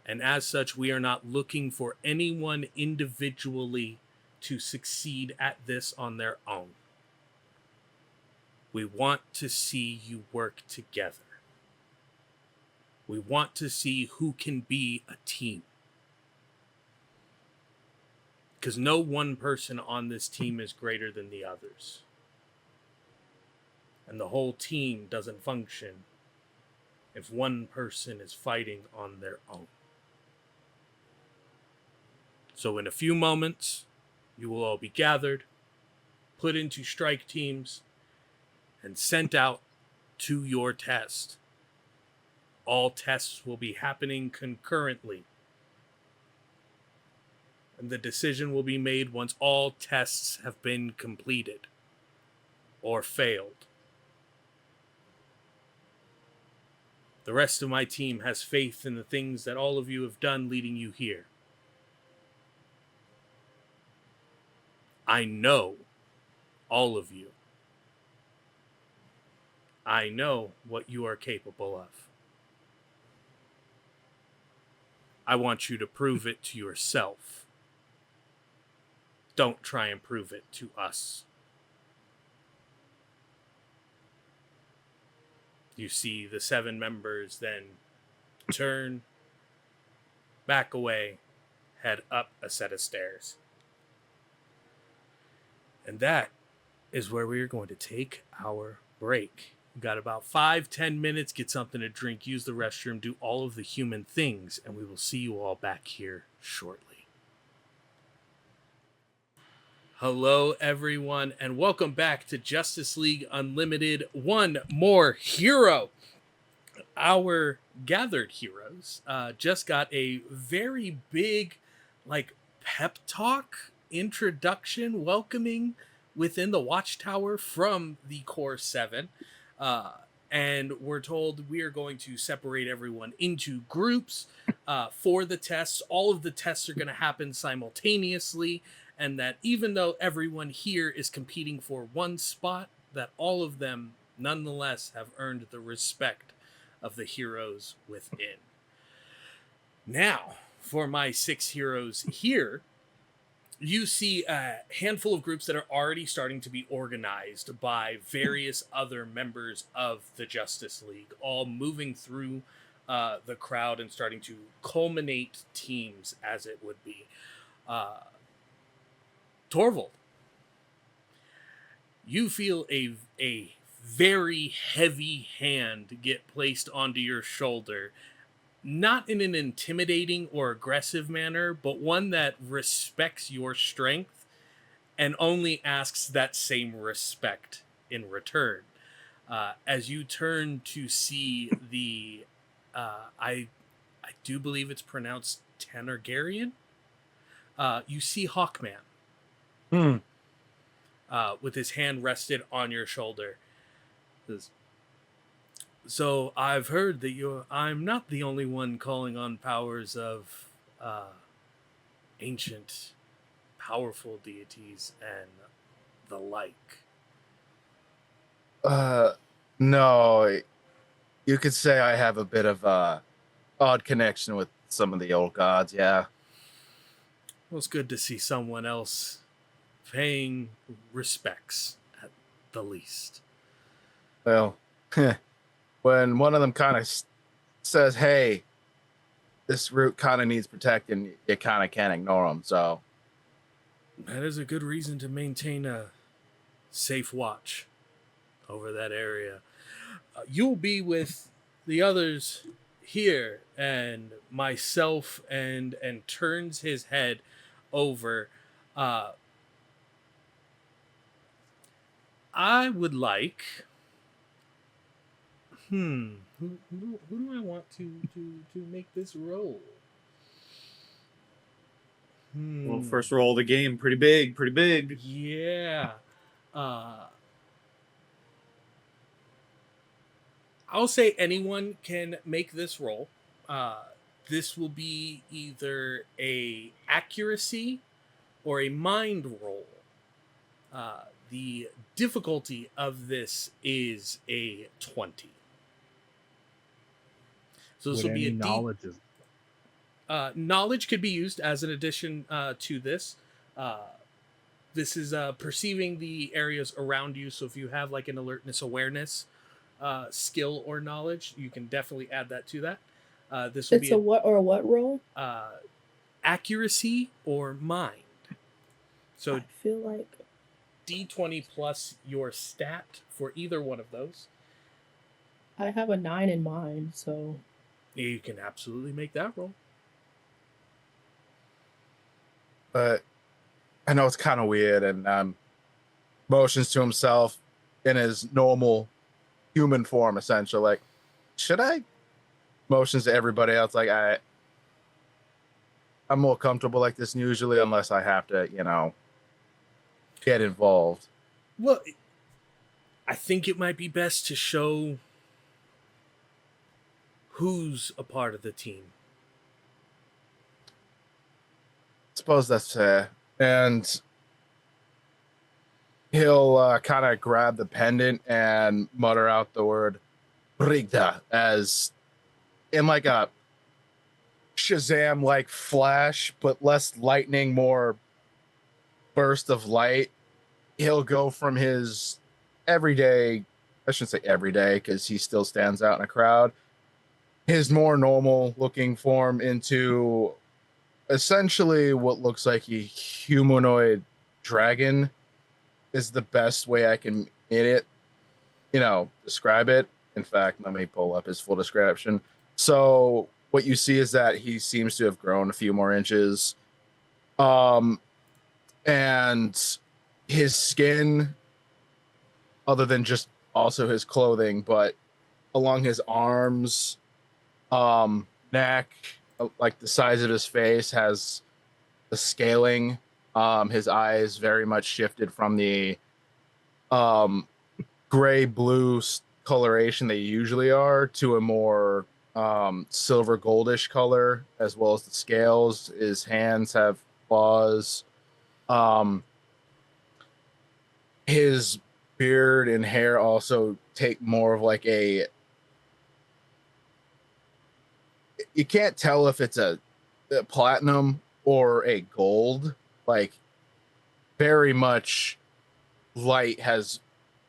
[SPEAKER 1] And as such, we are not looking for anyone individually to succeed at this on their own. We want to see you work together. We want to see who can be a team. Because no one person on this team is greater than the others. And the whole team doesn't function if one person is fighting on their own. So in a few moments, You will all be gathered, put into strike teams, and sent out to your test. All tests will be happening concurrently. And the decision will be made once all tests have been completed or failed. The rest of my team has faith in the things that all of you have done leading you here. I know all of you. I know what you are capable of. I want you to prove it to yourself. Don't try and prove it to us. You see the 7 members then turn, back away, head up a set of stairs. And that is where we are going to take our break. We've got about 5-10 minutes, get something to drink, use the restroom, do all of the human things, and we will see you all back here shortly. Hello, everyone, and welcome back to Justice League Unlimited. One more hero. Our gathered heroes just got a very big, pep talk, introduction, welcoming within the Watchtower from the Core 7. And we're told we are going to separate everyone into groups for the tests. All of the tests are going to happen simultaneously, and that even though everyone here is competing for one spot, that all of them nonetheless have earned the respect of the heroes within. Now, for my 6 heroes here, you see a handful of groups that are already starting to be organized by various other members of the Justice League, all moving through the crowd and starting to culminate teams, as it would be. Torvald, you feel a very heavy hand get placed onto your shoulder, not in an intimidating or aggressive manner, but one that respects your strength and only asks that same respect in return. As you turn to see the, I do believe it's pronounced Tanargarian, you see Hawkman. With his hand rested on your shoulder. So I've heard that I'm not the only one calling on powers of ancient, powerful deities and the like.
[SPEAKER 5] No, you could say I have a bit of a odd connection with some of the old gods, yeah.
[SPEAKER 1] Well, it's good to see someone else paying respects at the least.
[SPEAKER 5] Well, when one of them kind of says, hey, this route kind of needs protecting, you kind of can't ignore them, so.
[SPEAKER 1] That is a good reason to maintain a safe watch over that area. You'll be with the others here and myself, and turns his head over. I would like... Who do I want to make this roll?
[SPEAKER 4] Well, first roll of the game, pretty big.
[SPEAKER 1] Yeah. I'll say anyone can make this roll. This will be either a accuracy or a mind roll. The difficulty of this is a 20. So this will be a
[SPEAKER 6] knowledge.
[SPEAKER 1] Knowledge could be used as an addition to this. This is perceiving the areas around you. So if you have like an alertness awareness skill or knowledge, you can definitely add that to that. This will
[SPEAKER 7] It's a what roll?
[SPEAKER 1] Accuracy or mind. So
[SPEAKER 7] I feel like
[SPEAKER 1] D20 plus your stat for either one of those.
[SPEAKER 7] I have a 9 in mind, so
[SPEAKER 1] You can absolutely make that roll.
[SPEAKER 5] But I know it's kind of weird, and motions to himself in his normal human form, essentially. Like, should I? Motions to everybody else. Like, I'm more comfortable like this usually, unless I have to, get involved.
[SPEAKER 1] Well, I think it might be best to show who's a part of the team.
[SPEAKER 5] Suppose that's fair. And he'll kind of grab the pendant and mutter out the word Brigda as in like a Shazam like flash, but less lightning, more burst of light. He'll go from his everyday, I shouldn't say everyday because he still stands out in a crowd, his more normal looking form into essentially what looks like a humanoid dragon is the best way I can describe it. In fact, let me pull up his full description. So what you see is that he seems to have grown a few more inches. And his skin, other than just also his clothing, but along his arms, neck, like the size of his face, has the scaling. His eyes very much shifted from the gray blue coloration they usually are to a more silver goldish color, as well as the scales. His hands have claws. His beard and hair also take more of like you can't tell if it's a platinum or a gold. Like, very much light has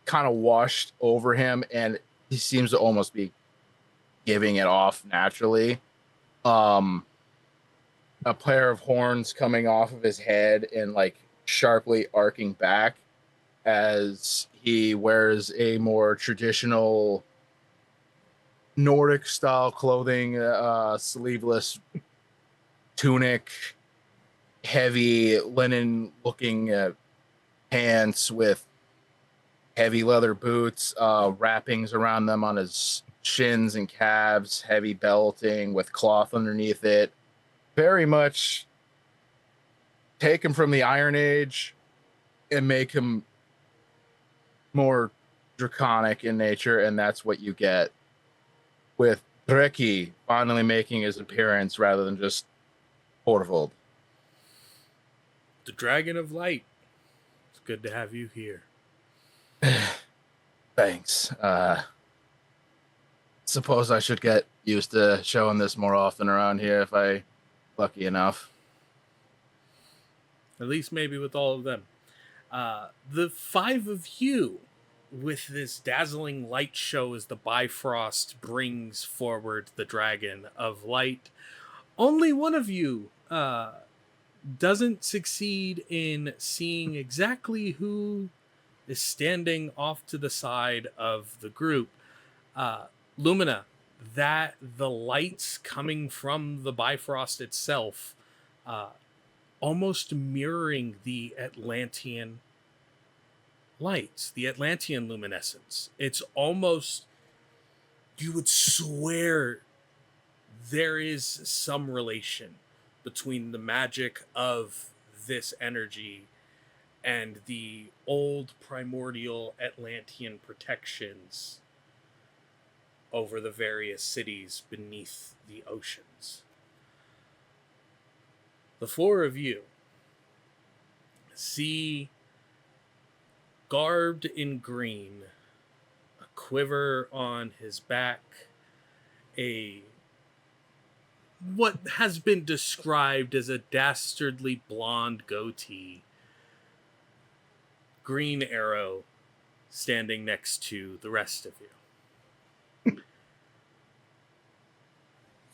[SPEAKER 5] kind of washed over him, and he seems to almost be giving it off naturally. A pair of horns coming off of his head and like sharply arcing back as he wears a more traditional Nordic style clothing, sleeveless tunic, heavy linen looking pants with heavy leather boots, wrappings around them on his shins and calves, heavy belting with cloth underneath it. Very much take him from the Iron Age and make him more draconic in nature, and that's what you get with Dreki finally making his appearance rather than just Horvold.
[SPEAKER 1] The Dragon of Light. It's good to have you here.
[SPEAKER 5] Thanks. Suppose I should get used to showing this more often around here if I lucky enough.
[SPEAKER 1] At least maybe with all of them. The five of you, with this dazzling light show as the Bifrost brings forward the Dragon of Light, only one of you doesn't succeed in seeing exactly who is standing off to the side of the group. Lumina, that the lights coming from the Bifrost itself, almost mirroring the Atlantean lights, the Atlantean luminescence. It's almost, you would swear there is some relation between the magic of this energy and the old primordial Atlantean protections over the various cities beneath the oceans. The four of you see, garbed in green, a quiver on his back, what has been described as a dastardly blonde goatee, green arrow standing next to the rest of you.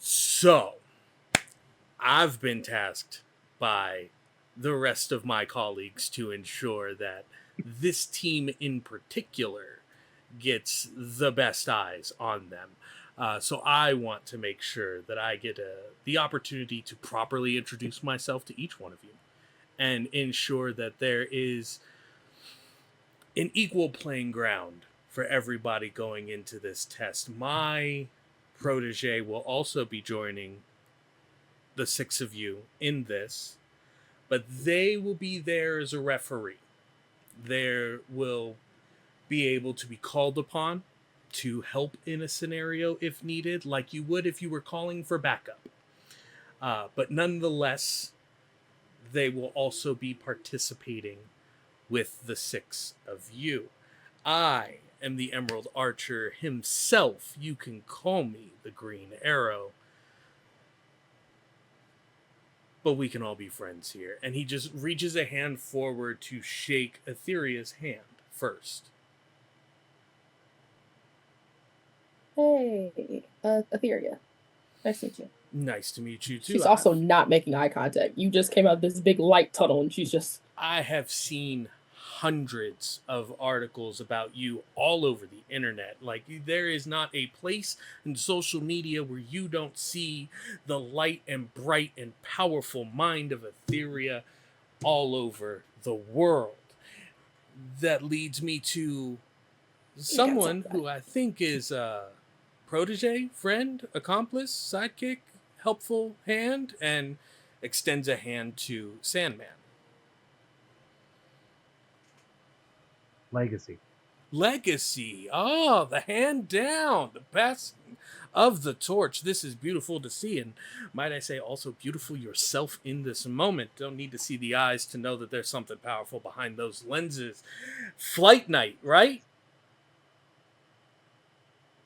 [SPEAKER 1] So, I've been tasked by the rest of my colleagues to ensure that this team in particular gets the best eyes on them. So I want to make sure that I get the opportunity to properly introduce myself to each one of you. and ensure that there is an equal playing ground for everybody going into this test. My protege will also be joining the 6 of you in this, but they will be there as a referee. There will be able to be called upon to help in a scenario if needed, like you would if you were calling for backup. But nonetheless, they will also be participating with the 6 of you. I am the Emerald Archer himself. You can call me the Green Arrow. But we can all be friends here. And he just reaches a hand forward to shake Aetheria's hand first.
[SPEAKER 7] Hey, Aetheria. Nice to meet you.
[SPEAKER 1] Nice to meet you too.
[SPEAKER 7] She's also not making eye contact. You just came out of this big light tunnel and she's just...
[SPEAKER 1] I have seen hundreds of articles about you all over the internet. Like, there is not a place in social media where you don't see the light and bright and powerful mind of Aetheria all over the world. That leads me to someone who I think is a protege, friend, accomplice, sidekick, helpful hand, and extends a hand to Sandman. Legacy. Oh, the hand down, the passing of the torch. This is beautiful to see, and might I say also beautiful yourself in this moment. Don't need to see the eyes to know that there's something powerful behind those lenses. Flight Night, right?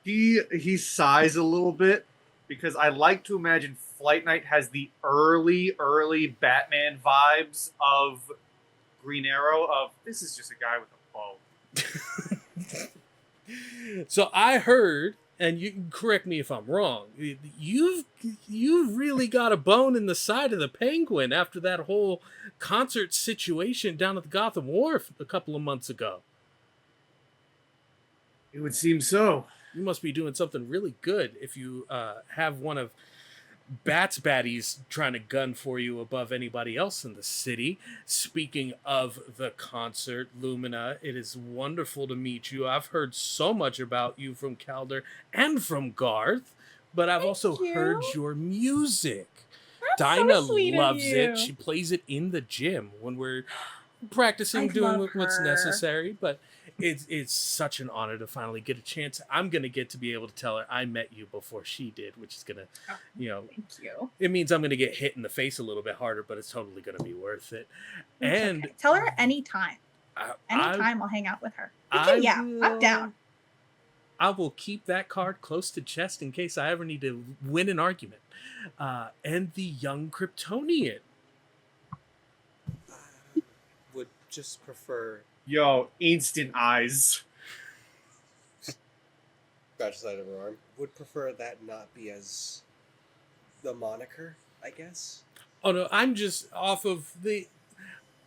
[SPEAKER 4] He sighs a little bit because I like to imagine Flight Night has the early Batman vibes of Green Arrow. Of this is just a guy with a bow.
[SPEAKER 1] So I heard, and you can correct me if I'm wrong, you've really got a bone in the side of the Penguin after that whole concert situation down at the Gotham Wharf a couple of months ago.
[SPEAKER 4] It would seem so.
[SPEAKER 1] You must be doing something really good if you have one of Bat's baddies trying to gun for you above anybody else in the city. Speaking of the concert, Lumina, it is wonderful to meet you. I've heard so much about you from Calder and from Garth, but I've also heard your music.
[SPEAKER 3] That's
[SPEAKER 1] Dinah
[SPEAKER 3] so sweet of
[SPEAKER 1] loves
[SPEAKER 3] you.
[SPEAKER 1] it. She plays it in the gym when we're practicing,
[SPEAKER 3] I
[SPEAKER 1] doing
[SPEAKER 3] love
[SPEAKER 1] what's
[SPEAKER 3] her.
[SPEAKER 1] necessary, but it's such an honor to finally get a chance. I'm gonna get to be able to tell her I met you before she did, which is gonna,
[SPEAKER 3] Thank you.
[SPEAKER 1] it means I'm gonna get hit in the face a little bit harder, but it's totally gonna be worth it.
[SPEAKER 3] It's
[SPEAKER 1] And
[SPEAKER 3] okay. Tell her anytime. Anytime I'll hang out with her. I'm down.
[SPEAKER 1] I will keep that card close to chest in case I ever need to win an argument. And the young Kryptonian.
[SPEAKER 2] Would just prefer
[SPEAKER 4] Yo, instant eyes.
[SPEAKER 2] scratch the side of her arm. Would prefer that not be as the moniker, I guess.
[SPEAKER 1] Oh no, I'm just off of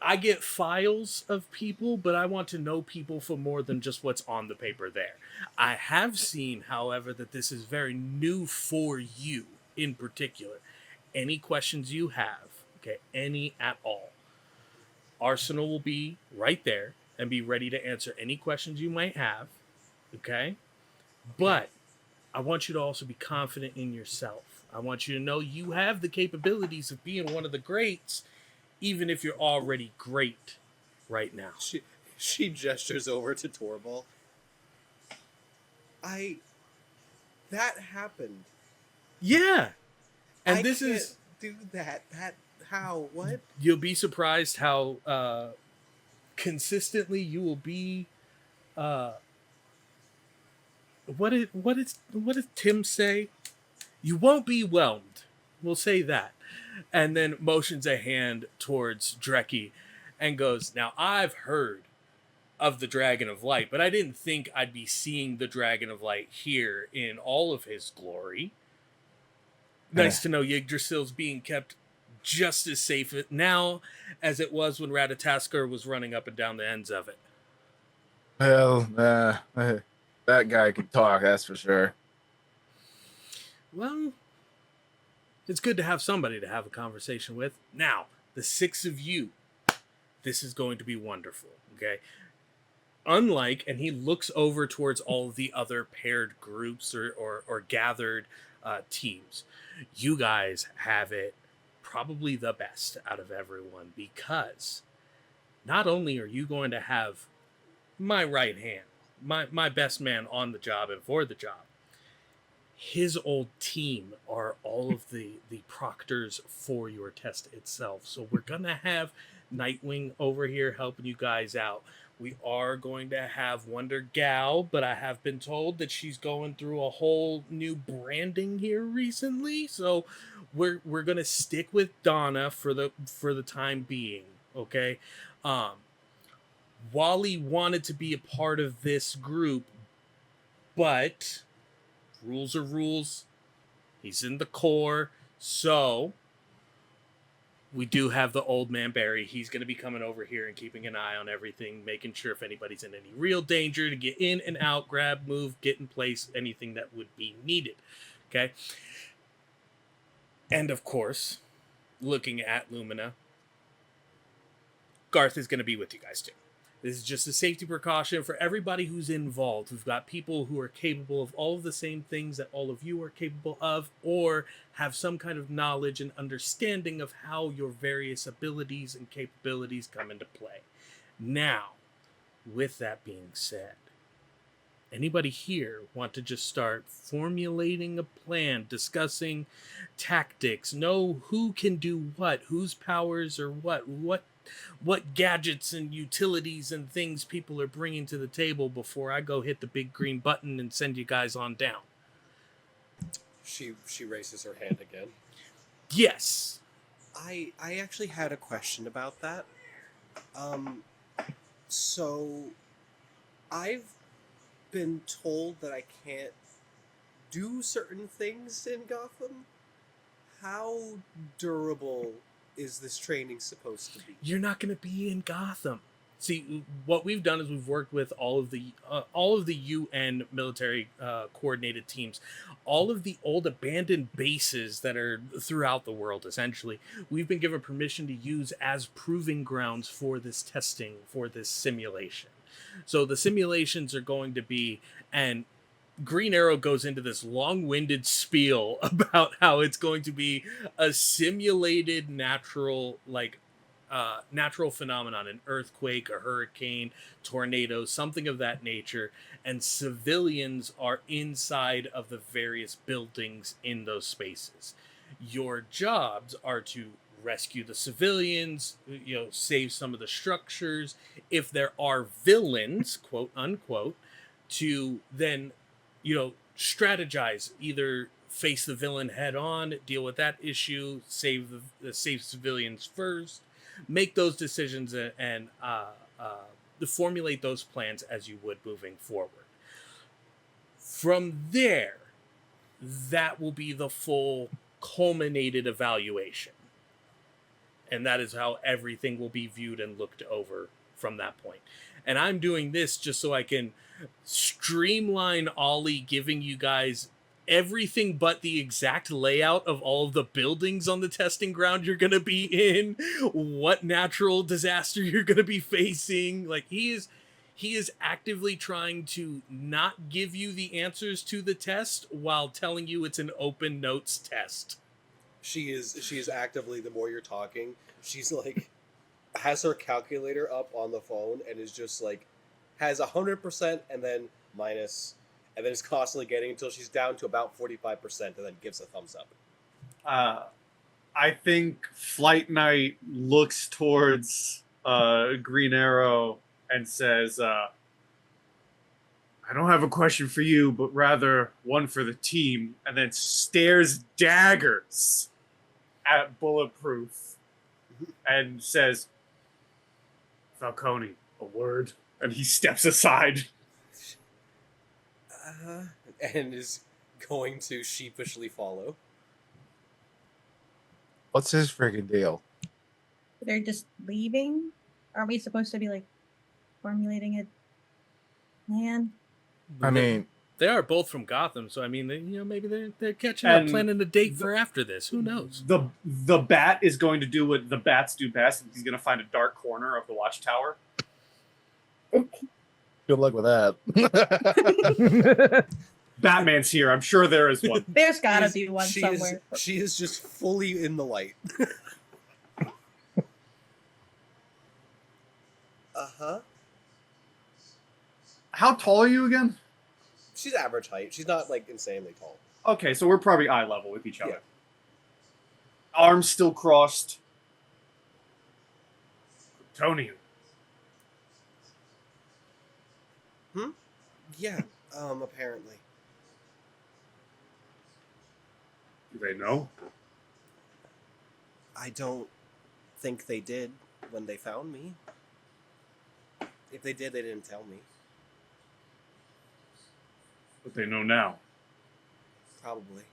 [SPEAKER 1] I get files of people, but I want to know people for more than just what's on the paper there. I have seen, however, that this is very new for you in particular. Any questions you have, okay, any at all, Arsenal will be right there and be ready to answer any questions you might have, okay? But I want you to also be confident in yourself. I want you to know you have the capabilities of being one of the greats, even if you're already great right now.
[SPEAKER 2] She gestures over to Torvald. That happened.
[SPEAKER 1] Yeah. And
[SPEAKER 2] I
[SPEAKER 1] this
[SPEAKER 2] can't
[SPEAKER 1] is
[SPEAKER 2] do that. How? What?
[SPEAKER 1] you'll be surprised how consistently you will be what did Tim say? You won't be whelmed. We'll say that. And then motions a hand towards Dreki and goes, now I've heard of the Dragon of Light, but I didn't think I'd be seeing the Dragon of Light here in all of his glory. Nice to know Yggdrasil's being kept just as safe now as it was when Ratatasker was running up and down the ends of it.
[SPEAKER 5] Well, that guy can talk, that's for sure.
[SPEAKER 1] Well, it's good to have somebody to have a conversation with. Now, the 6 of you This is going to be wonderful. Okay. Unlike, and he looks over towards all of the other paired groups or gathered teams. You guys have it probably the best out of everyone, because not only are you going to have my right hand, my best man on the job and for the job, his old team are all of the proctors for your test itself. So we're gonna have Nightwing over here helping you guys out. We are going to have Wonder Gal, but I have been told that she's going through a whole new branding here recently. So we're gonna stick with Donna for the time being. Okay. Wally wanted to be a part of this group, but rules are rules. He's in the core. So we do have the old man Barry. He's going to be coming over here and keeping an eye on everything, making sure if anybody's in any real danger to get in and out, grab, move, get in place, anything that would be needed. Okay. And of course, looking at Lumina, Garth is going to be with you guys too. This is just a safety precaution for everybody who's involved. We've got people who are capable of all of the same things that all of you are capable of, or have some kind of knowledge and understanding of how your various abilities and capabilities come into play. Now, with that being said, anybody here want to just start formulating a plan, discussing tactics, know who can do what, whose powers are what gadgets and utilities and things people are bringing to the table before I go hit the big green button and send you guys on down?
[SPEAKER 2] She raises her hand again.
[SPEAKER 1] Yes.
[SPEAKER 2] I actually had a question about that. So I've been told that I can't do certain things in Gotham. How durable is this training supposed to be?
[SPEAKER 1] You're not going to be in Gotham. See, what we've done is we've worked with all of the UN military coordinated teams, all of the old abandoned bases that are throughout the world. Essentially, we've been given permission to use as proving grounds for this testing, for this simulation. So the simulations are going to be, and Green Arrow goes into this long-winded spiel about how it's going to be a simulated natural phenomenon, an earthquake, a hurricane, tornado, something of that nature, and civilians are inside of the various buildings in those spaces. Your jobs are to rescue the civilians, save some of the structures. If there are villains, quote unquote, to then strategize, either face the villain head on, deal with that issue, save civilians first, make those decisions, and formulate those plans as you would moving forward. From there, that will be the full culminated evaluation. And that is how everything will be viewed and looked over from that point. And I'm doing this just so I can streamline Ollie giving you guys everything but the exact layout of all of the buildings on the testing ground you're going to be in, what natural disaster you're going to be facing. Like, he is actively trying to not give you the answers to the test while telling you it's an open notes test.
[SPEAKER 2] She is actively, the more you're talking, she's like, has her calculator up on the phone and is just like, has 100% and then minus, and then is constantly getting until she's down to about 45% and then gives a thumbs up.
[SPEAKER 4] I think Flight Knight looks towards Green Arrow and says, I don't have a question for you, but rather one for the team, and then stares daggers at Bulletproof and says, Falcone, a word. And he steps aside.
[SPEAKER 2] And is going to sheepishly follow.
[SPEAKER 5] What's his friggin' deal?
[SPEAKER 3] They're just leaving? Are we supposed to be, like, formulating a plan?
[SPEAKER 5] I mean,
[SPEAKER 1] They are both from Gotham, so I mean, maybe they're catching
[SPEAKER 4] And
[SPEAKER 1] up, planning a date for after this. Who knows?
[SPEAKER 4] The bat is going to do what the bats do best. He's going to find a dark corner of the watchtower.
[SPEAKER 5] Good luck with that.
[SPEAKER 4] Batman's here. I'm sure there is one.
[SPEAKER 3] There's gotta be one
[SPEAKER 2] She
[SPEAKER 3] somewhere.
[SPEAKER 2] She is just fully in the light. Uh-huh.
[SPEAKER 4] How tall are you again?
[SPEAKER 2] She's average height. She's not, like, insanely tall.
[SPEAKER 4] Okay, so we're probably eye level with each other.
[SPEAKER 2] Yeah.
[SPEAKER 4] Arms still crossed. Kryptonian.
[SPEAKER 2] Yeah, apparently.
[SPEAKER 4] Do they know?
[SPEAKER 2] I don't think they did when they found me. If they did, they didn't tell me.
[SPEAKER 4] But they know now.
[SPEAKER 2] Probably.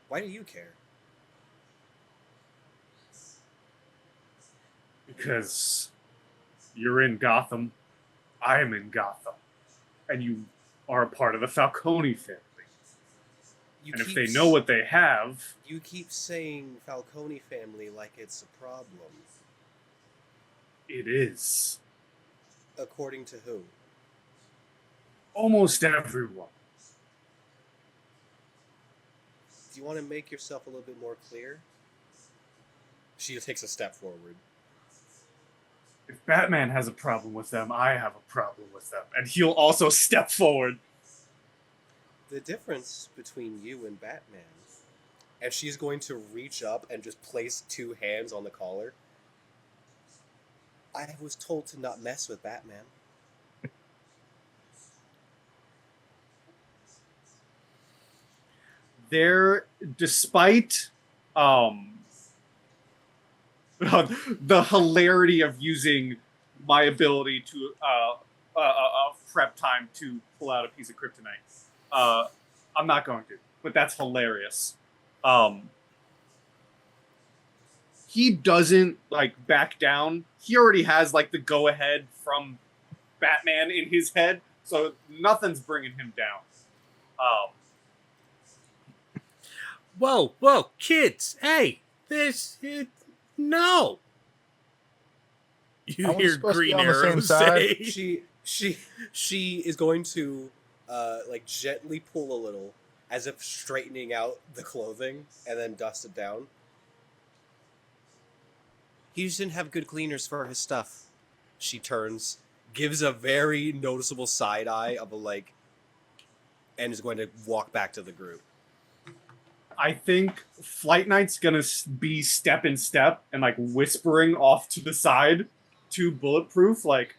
[SPEAKER 2] Why do you care?
[SPEAKER 4] Because you're in Gotham. I am in Gotham. And you are a part of the Falcone family.
[SPEAKER 2] You
[SPEAKER 4] And if
[SPEAKER 2] keep
[SPEAKER 4] they know what they have,
[SPEAKER 2] You keep saying Falcone family like it's a problem.
[SPEAKER 4] it is.
[SPEAKER 2] According to who?
[SPEAKER 4] Almost everyone.
[SPEAKER 2] Do you want to make yourself a little bit more clear? She takes a step forward.
[SPEAKER 4] If Batman has a problem with them, I have a problem with them. And he'll also step forward.
[SPEAKER 2] The difference between you and Batman, and she's going to reach up and just place two hands on the collar. I was told to not mess with Batman.
[SPEAKER 4] There, despite the hilarity of using my ability to prep time to pull out a piece of kryptonite, I'm not going to, but that's hilarious. He doesn't like back down. He already has like the go ahead from Batman in his head, so nothing's bringing him down.
[SPEAKER 1] Whoa, kids! Hey, no. You
[SPEAKER 5] I was
[SPEAKER 1] hear
[SPEAKER 5] supposed to be
[SPEAKER 1] Green
[SPEAKER 5] on the same
[SPEAKER 1] Arrow
[SPEAKER 5] side.
[SPEAKER 1] say,
[SPEAKER 2] She is going to like gently pull a little, as if straightening out the clothing, and then dust it down. He just didn't have good cleaners for his stuff. She turns, gives a very noticeable side eye of a like, and is going to walk back to the group.
[SPEAKER 4] I think Flight Knight's gonna be step in step and like whispering off to the side to Bulletproof, like,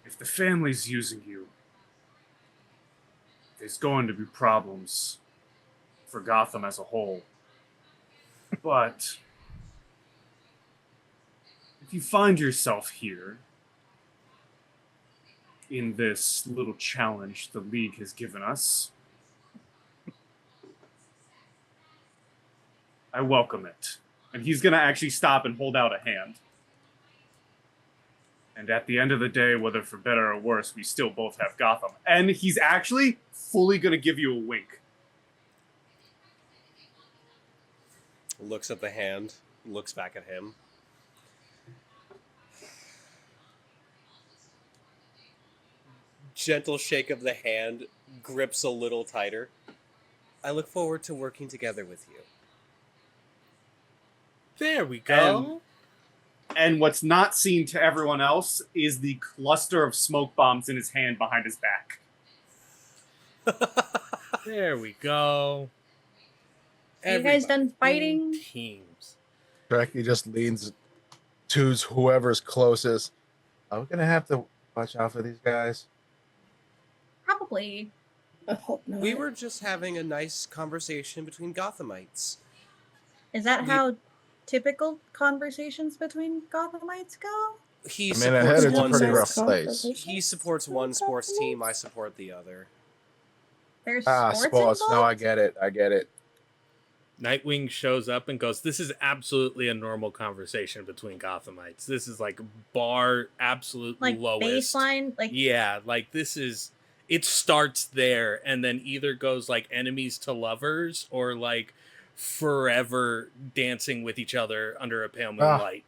[SPEAKER 4] if the family's using you, there's going to be problems for Gotham as a whole. But if you find yourself here in this little challenge the League has given us, I welcome it. And he's going to actually stop and hold out a hand. And at the end of the day, whether for better or worse, we still both have Gotham. And he's actually fully going to give you a wink.
[SPEAKER 2] Looks at the hand, looks back at him. Gentle shake of the hand, grips a little tighter. I look forward to working together with you.
[SPEAKER 1] there we go.
[SPEAKER 4] And what's not seen to everyone else is the cluster of smoke bombs in his hand behind his back.
[SPEAKER 1] There we go.
[SPEAKER 3] Are you guys done fighting?
[SPEAKER 1] Teams.
[SPEAKER 5] Dreki just leans to whoever's closest. Are we gonna have to watch out for these guys?
[SPEAKER 3] Probably.
[SPEAKER 7] I hope not.
[SPEAKER 2] We were just having a nice conversation between Gothamites.
[SPEAKER 3] Is that
[SPEAKER 2] The-
[SPEAKER 3] how typical conversations between Gothamites go?
[SPEAKER 2] He
[SPEAKER 5] I mean, I heard
[SPEAKER 2] supports
[SPEAKER 5] it's a
[SPEAKER 2] one
[SPEAKER 5] pretty rough
[SPEAKER 2] sports.
[SPEAKER 5] place.
[SPEAKER 2] He supports one sports team. I support the other.
[SPEAKER 3] There's
[SPEAKER 5] Ah,
[SPEAKER 3] sports
[SPEAKER 5] sports. No, I
[SPEAKER 3] involved?
[SPEAKER 5] get it. I get it.
[SPEAKER 1] Nightwing shows up and goes, "This is absolutely a normal conversation between Gothamites. This is like bar absolute
[SPEAKER 3] Like
[SPEAKER 1] lowest
[SPEAKER 3] baseline, like
[SPEAKER 1] Yeah, like this is it starts there and then either goes like enemies to lovers or like forever dancing with each other under a pale moonlight.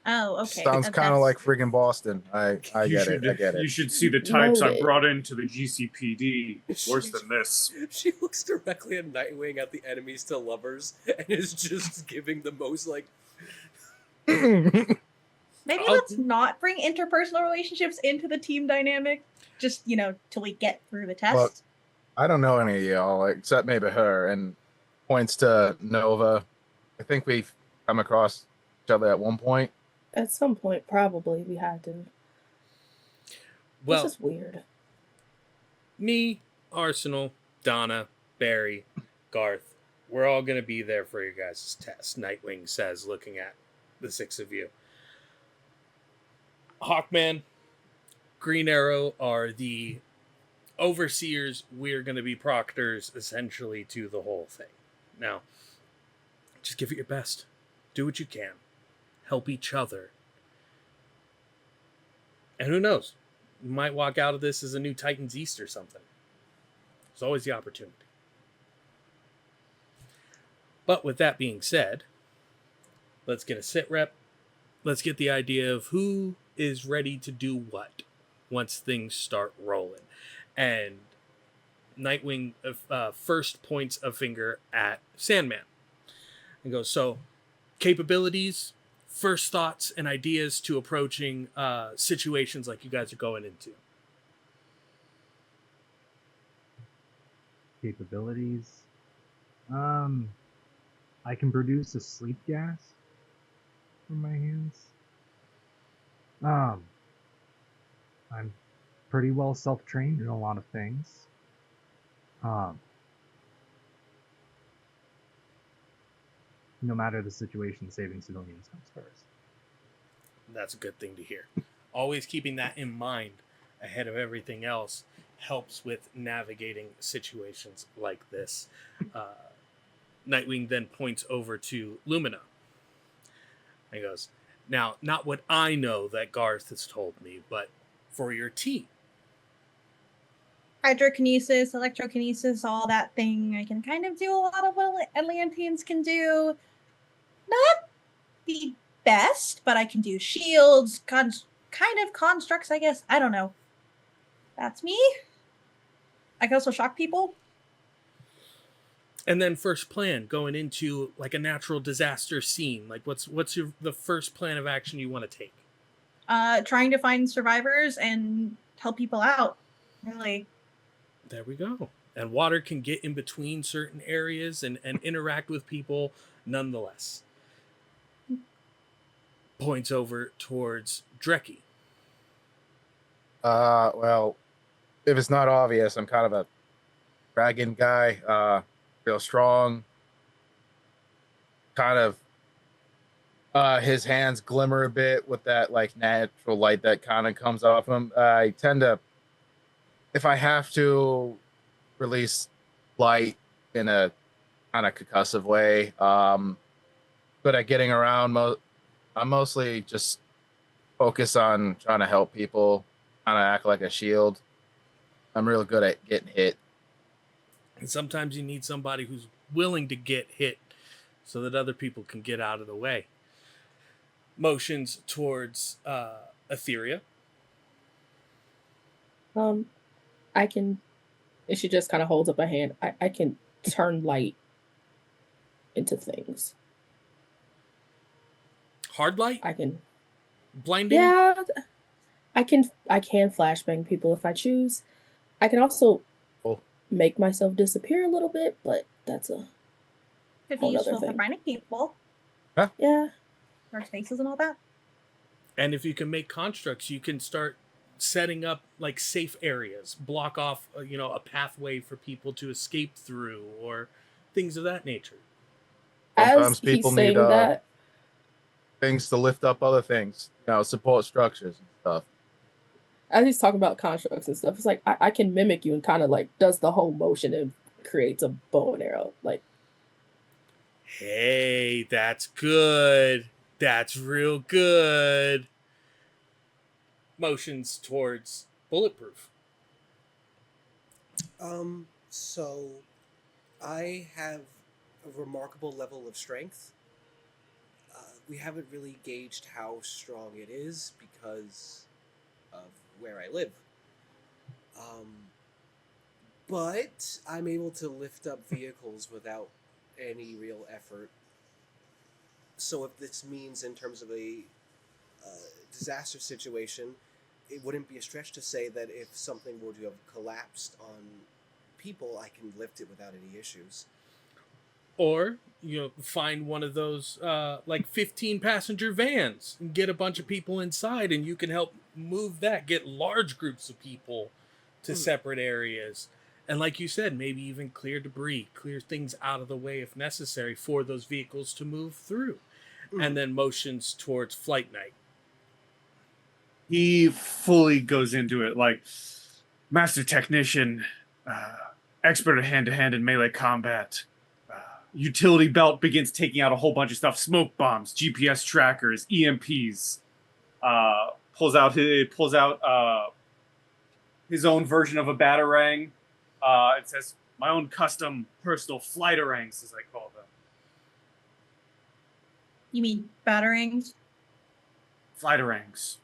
[SPEAKER 3] oh, okay.
[SPEAKER 5] Sounds kind of
[SPEAKER 3] that's-
[SPEAKER 5] like friggin' Boston. I
[SPEAKER 4] You
[SPEAKER 5] get
[SPEAKER 4] should,
[SPEAKER 5] it. I get
[SPEAKER 4] You
[SPEAKER 5] it.
[SPEAKER 4] should see the types I
[SPEAKER 7] Noted.
[SPEAKER 4] brought into the GCPD. Worse than this.
[SPEAKER 2] She looks directly at Nightwing at the enemies to lovers and is just giving the most like.
[SPEAKER 3] Maybe
[SPEAKER 1] I'll-
[SPEAKER 3] let's not bring interpersonal relationships into the team dynamic. Just till we get through the test.
[SPEAKER 5] Well, I don't know any of y'all except maybe her, and points to Nova. I think we've come across each other at one point.
[SPEAKER 7] At some point, probably we had to.
[SPEAKER 1] Well,
[SPEAKER 7] This is weird.
[SPEAKER 1] me, Arsenal, Donna, Barry, Garth, we're all going to be there for your guys' test, Nightwing says, looking at the six of you. Hawkman, Green Arrow are the overseers. We're going to be proctors, essentially, to the whole thing. Now, just give it your best. Do what you can. Help each other. And who knows? You might walk out of this as a new Titans East or something. There's always the opportunity. But with that being said, let's get a sit rep. Let's get the idea of who is ready to do what once things start rolling. And Nightwing first points a finger at Sandman and goes, so capabilities, first thoughts, and ideas to approaching situations like you guys are going into.
[SPEAKER 6] Capabilities. I can produce a sleep gas from my hands. I'm pretty well self-trained in a lot of things. No matter the situation, saving civilians comes first.
[SPEAKER 1] That's a good thing to hear. Always keeping that in mind ahead of everything else helps with navigating situations like this. Nightwing then points over to Lumina and goes, now, not what I know that Garth has told me, but for your team.
[SPEAKER 3] Hydrokinesis, electrokinesis, all that thing. I can kind of do a lot of what Atlanteans can do. Not the best, but I can do shields, kind of constructs, I guess. I don't know. That's me. I can also shock people.
[SPEAKER 1] And then first plan going into like a natural disaster scene. Like what's the first plan of action you want to take?
[SPEAKER 3] Trying to find survivors and help people out. Really.
[SPEAKER 1] There we go. And water can get in between certain areas and interact with people nonetheless. Points over towards Dreki.
[SPEAKER 5] Well, if it's not obvious, I'm kind of a dragon guy, real strong. Kind of, his hands glimmer a bit with that like natural light that kind of comes off him. I tend to, if I have to, release light in a kind of concussive way. Good at getting around. I'm mostly just focus on trying to help people, kind of act like a shield. I'm real good at getting hit.
[SPEAKER 1] And sometimes you need somebody who's willing to get hit so that other people can get out of the way. Motions towards Aetheria.
[SPEAKER 7] I can. If she just kind of holds up a hand, I can turn light into things.
[SPEAKER 1] Hard light?
[SPEAKER 7] I can.
[SPEAKER 1] Blinding?
[SPEAKER 7] Yeah, I can flashbang people if I choose. I can also make myself disappear a little bit, but that's a
[SPEAKER 3] Could be
[SPEAKER 7] whole
[SPEAKER 3] useful
[SPEAKER 7] other
[SPEAKER 3] for
[SPEAKER 7] thing.
[SPEAKER 3] finding people.
[SPEAKER 7] Yeah.
[SPEAKER 3] Dark spaces and all that.
[SPEAKER 1] And if you can make constructs, you can start setting up like safe areas, block off, a pathway for people to escape through or things of that nature.
[SPEAKER 5] Sometimes
[SPEAKER 7] As he's
[SPEAKER 5] people
[SPEAKER 7] saying
[SPEAKER 5] need
[SPEAKER 7] that,
[SPEAKER 5] things to lift up other things, support structures and stuff.
[SPEAKER 7] as he's talking about constructs and stuff, it's like I can mimic you and kind of like does the whole motion and creates a bow and arrow. Like
[SPEAKER 1] Hey, that's good. That's real good. Motions towards Bulletproof.
[SPEAKER 2] So I have a remarkable level of strength. We haven't really gauged how strong it is because of where I live. Um, but I'm able to lift up vehicles without any real effort. So if this means in terms of a disaster situation, it wouldn't be a stretch to say that if something were to have collapsed on people, I can lift it without any issues.
[SPEAKER 1] Or, find one of those like 15 passenger vans and get a bunch of people inside and you can help move that, get large groups of people to separate areas. And like you said, maybe even clear debris, clear things out of the way if necessary for those vehicles to move through. And then motions towards Flight Night.
[SPEAKER 4] He fully goes into it like master technician, expert at hand-to-hand and melee combat. Utility belt begins taking out a whole bunch of stuff: smoke bombs, GPS trackers, EMPs. Pulls out his own version of a batarang. It says, "My own custom personal flighterangs," as I call them.
[SPEAKER 3] You mean batarangs?
[SPEAKER 4] Flighterangs.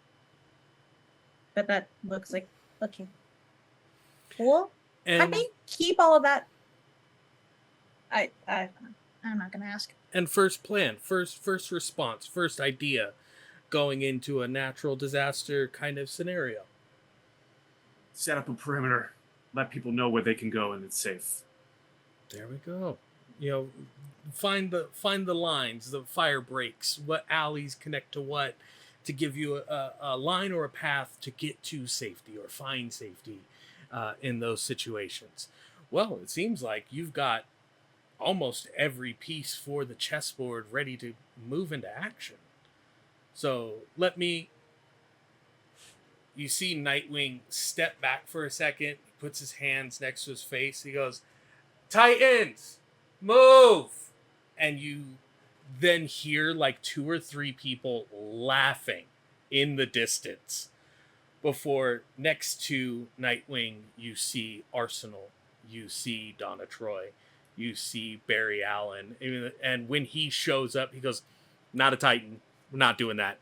[SPEAKER 3] But that looks like okay. Cool.
[SPEAKER 1] And,
[SPEAKER 3] I may keep all of that. I'm not gonna ask.
[SPEAKER 1] and first plan, first response, first idea going into a natural disaster kind of scenario.
[SPEAKER 4] Set up a perimeter. Let people know where they can go and it's safe.
[SPEAKER 1] There we go. Find the lines, the fire breaks, what alleys connect to what, to give you a line or a path to get to safety or find safety in those situations. Well, it seems like you've got almost every piece for the chessboard ready to move into action. So you see Nightwing step back for a second, he puts his hands next to his face, he goes, "Titans, move!" And you then hear like 2 or 3 people laughing in the distance. Before, next to Nightwing, you see Arsenal, you see Donna Troy, you see Barry Allen. And when he shows up, he goes, "Not a Titan. We're not doing that.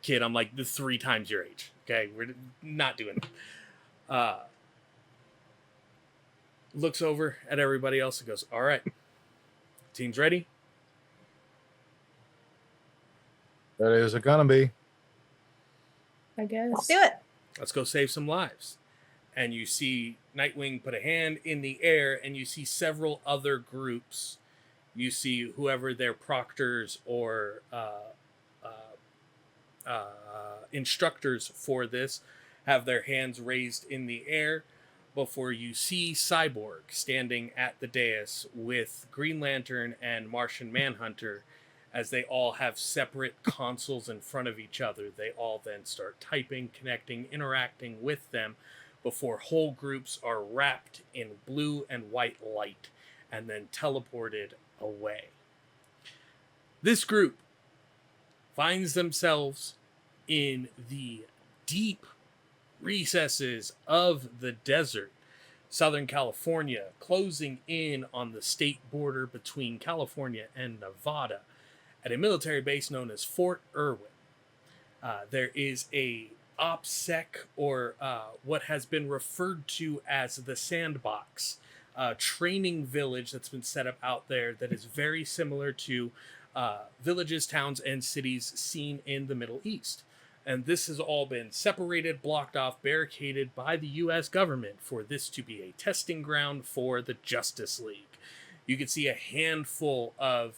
[SPEAKER 1] Kid, I'm like 3 times your age. Okay, we're not doing it." Looks over at everybody else and goes, "All right, team's ready?"
[SPEAKER 5] That is it gonna be.
[SPEAKER 7] I guess.
[SPEAKER 3] Let's do it.
[SPEAKER 1] Let's go save some lives. And you see Nightwing put a hand in the air, and you see several other groups. You see whoever their proctors or instructors for this have their hands raised in the air, before you see Cyborg standing at the dais with Green Lantern and Martian Manhunter. As they all have separate consoles in front of each other, they all then start typing, connecting, interacting with them before whole groups are wrapped in blue and white light and then teleported away. This group finds themselves in the deep recesses of the desert, Southern California, closing in on the state border between California and Nevada, at a military base known as Fort Irwin. There is a OPSEC, or what has been referred to as the Sandbox, training village that's been set up out there that is very similar to villages, towns, and cities seen in the Middle East. And this has all been separated, blocked off, barricaded by the U.S. government for this to be a testing ground for the Justice League. You can see a handful of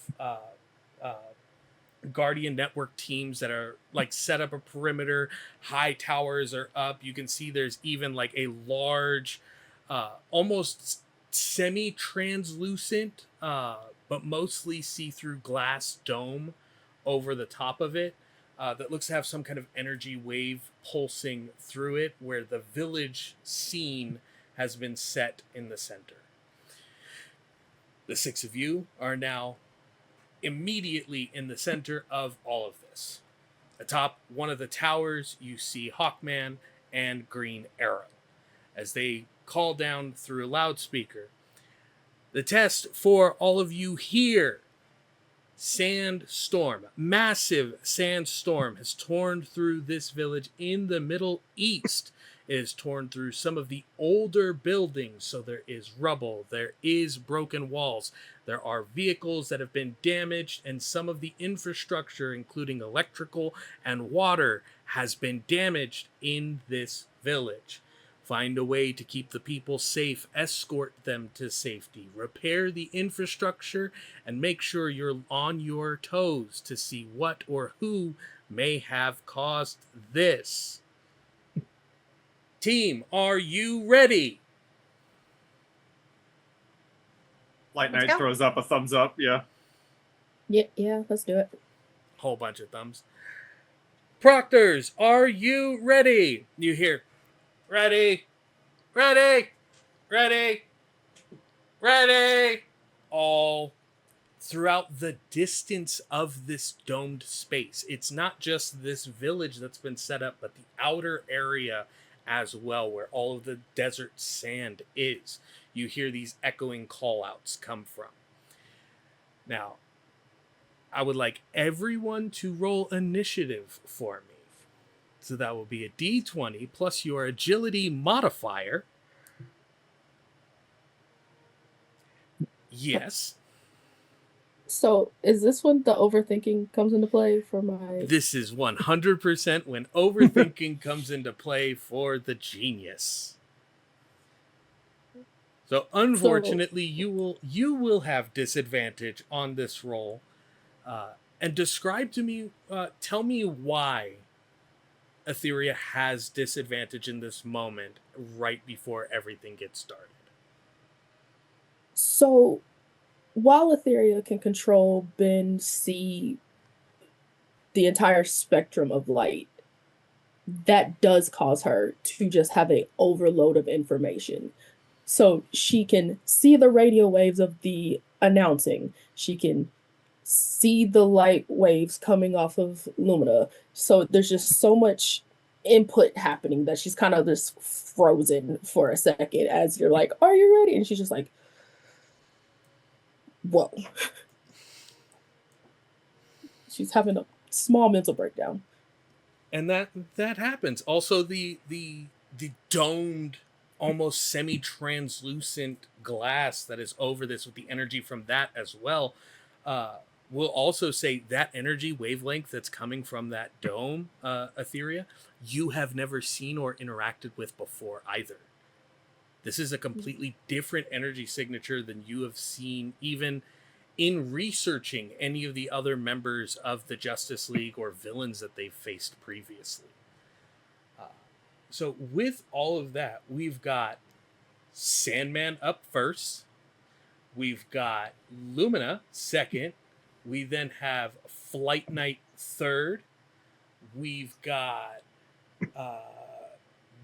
[SPEAKER 1] Guardian Network teams that are like set up a perimeter. High towers are up. You can see there's even like a large, almost semi-translucent, but mostly see-through glass dome over the top of it. That looks to have some kind of energy wave pulsing through it, where the village scene has been set in the center. The six of you are now immediately in the center of all of this. Atop one of the towers, you see Hawkman and Green Arrow as they call down through a loudspeaker. The test for all of you here. Sandstorm, massive sandstorm has torn through this village in the Middle East. It has torn through some of the older buildings, so there is rubble, there is broken walls, there are vehicles that have been damaged, and some of the infrastructure, including electrical and water, has been damaged in this village. Find a way to keep the people safe, escort them to safety, repair the infrastructure, and make sure you're on your toes to see what or who may have caused this. Team, are you ready?
[SPEAKER 4] Light
[SPEAKER 3] Let's
[SPEAKER 4] Knight
[SPEAKER 3] go.
[SPEAKER 4] throws up a thumbs up. Yeah.
[SPEAKER 7] Yeah, let's do it.
[SPEAKER 1] Whole bunch of thumbs. Proctors, are you ready? You hear, ready, ready, ready, ready, all throughout the distance of this domed space. It's not just this village that's been set up, but the outer area as well, where all of the desert sand is. You hear these echoing call-outs come from. Now, I would like everyone to roll initiative for me. So that will be a d20 plus your agility modifier. Yes.
[SPEAKER 7] So, is this when the overthinking comes into play for my...
[SPEAKER 1] This is 100% when overthinking comes into play for the genius. So unfortunately, you will have disadvantage on this roll. And describe to me, tell me why Aetheria has disadvantage in this moment right before everything gets started.
[SPEAKER 7] So, while Aetheria can control, bend, see the entire spectrum of light, that does cause her to just have an overload of information. So she can see the radio waves of the announcing. She can see the light waves coming off of Lumina. So there's just so much input happening that she's kind of just frozen for a second as you're like, are you ready? And she's just like, whoa. She's having a small mental breakdown.
[SPEAKER 1] And that happens. Also, the domed, almost semi-translucent glass that is over this with the energy from that as well. We'll also say that energy wavelength that's coming from that dome, Aetheria, you have never seen or interacted with before either. This is a completely different energy signature than you have seen even in researching any of the other members of the Justice League or villains that they've faced previously. So with all of that, we've got Sandman up first. We've got Lumina second. We then have Flight Knight third. We've got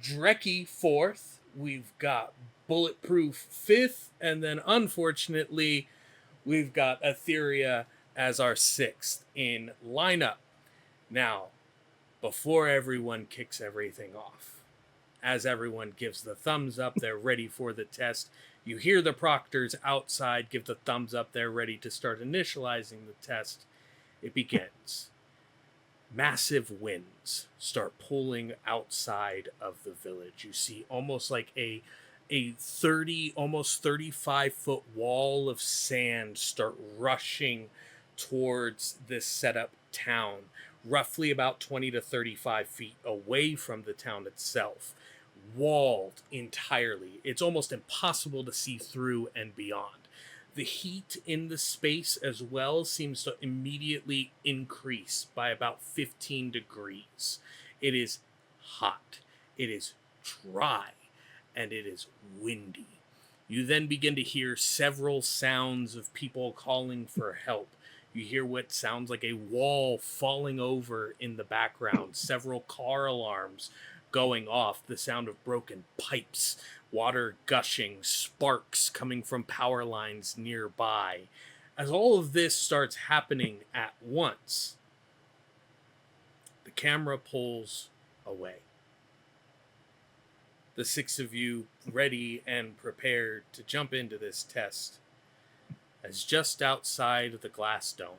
[SPEAKER 1] Dreki fourth. We've got Bulletproof fifth. And then, unfortunately, we've got Aetheria as our sixth in lineup. Now, before everyone kicks everything off, as everyone gives the thumbs up, they're ready for the test. You hear the proctors outside give the thumbs up. They're ready to start initializing the test. It begins. Massive winds start pulling outside of the village. You see almost like a 30, almost 35-foot wall of sand start rushing towards this setup town, roughly about 20 to 35 feet away from the town itself. Walled entirely. It's almost impossible to see through and beyond. The heat in the space as well seems to immediately increase by about 15 degrees. It is hot. It is dry. And it is windy. You then begin to hear several sounds of people calling for help. You hear what sounds like a wall falling over in the background, several car alarms going off, the sound of broken pipes water gushing, sparks coming from power lines nearby. As all of this starts happening at once, the camera pulls away. The six of you ready and prepared to jump into this test, as just outside of the glass dome,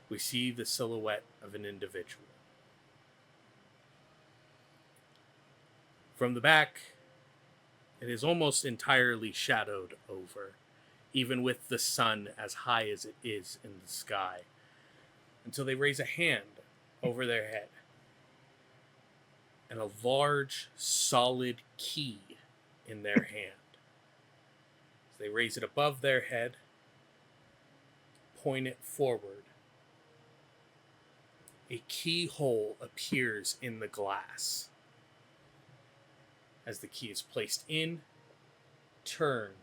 [SPEAKER 1] we see the silhouette of an individual. From the back, it is almost entirely shadowed over, even with the sun as high as it is in the sky, until they raise a hand over their head, and a large, solid key in their hand. As they raise it above their head, point it forward, a keyhole appears in the glass. As the key is placed in, turned,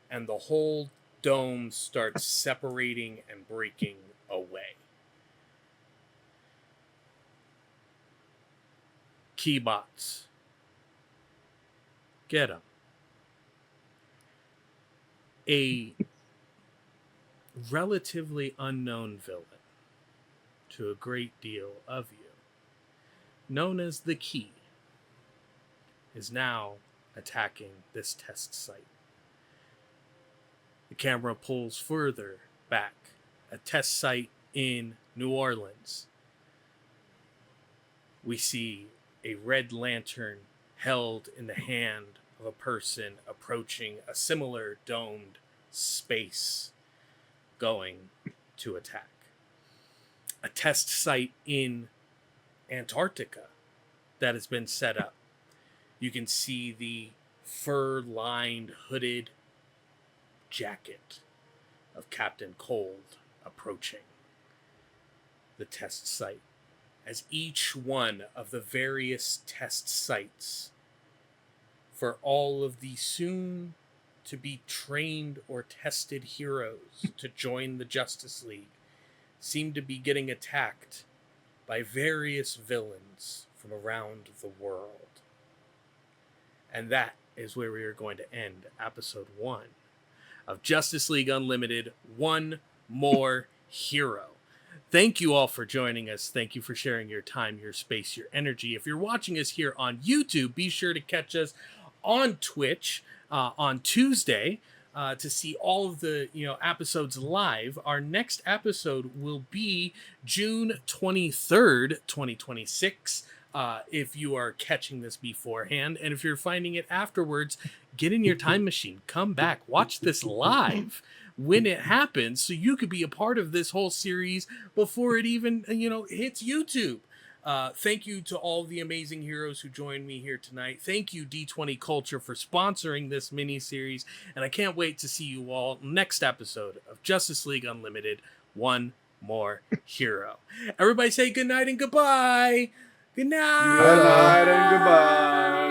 [SPEAKER 1] and the whole dome starts separating and breaking away. Keybots. Get 'em. A relatively unknown villain to a great deal of you, known as the Key, is now attacking this test site. The camera pulls further back, a test site in New Orleans. We see a red lantern held in the hand of a person approaching a similar domed space, going to attack. A test site in Antarctica that has been set up. You can see the fur-lined, hooded jacket of Captain Cold approaching the test site, as each one of the various test sites for all of the soon to be trained or tested heroes to join the Justice League seem to be getting attacked by various villains from around the world. And that is where we are going to end episode 1 of Justice League Unlimited, One More Hero. Thank you all for joining us. Thank you for sharing your time, your space, your energy. If you're watching us here on YouTube, be sure to catch us on Twitch on Tuesday to see all of the episodes live. Our next episode will be June 23rd, 2026. If you are catching this beforehand, and if you're finding it afterwards, get in your time machine, come back, watch this live when it happens, so you could be a part of this whole series before it even hits YouTube. Thank you to all the amazing heroes who joined me here tonight. Thank you, D20 Culture, for sponsoring this mini-series, and I can't wait to see you all next episode of Justice League Unlimited, One More Hero. Everybody say good night and goodbye. Good night.
[SPEAKER 4] Good night and goodbye.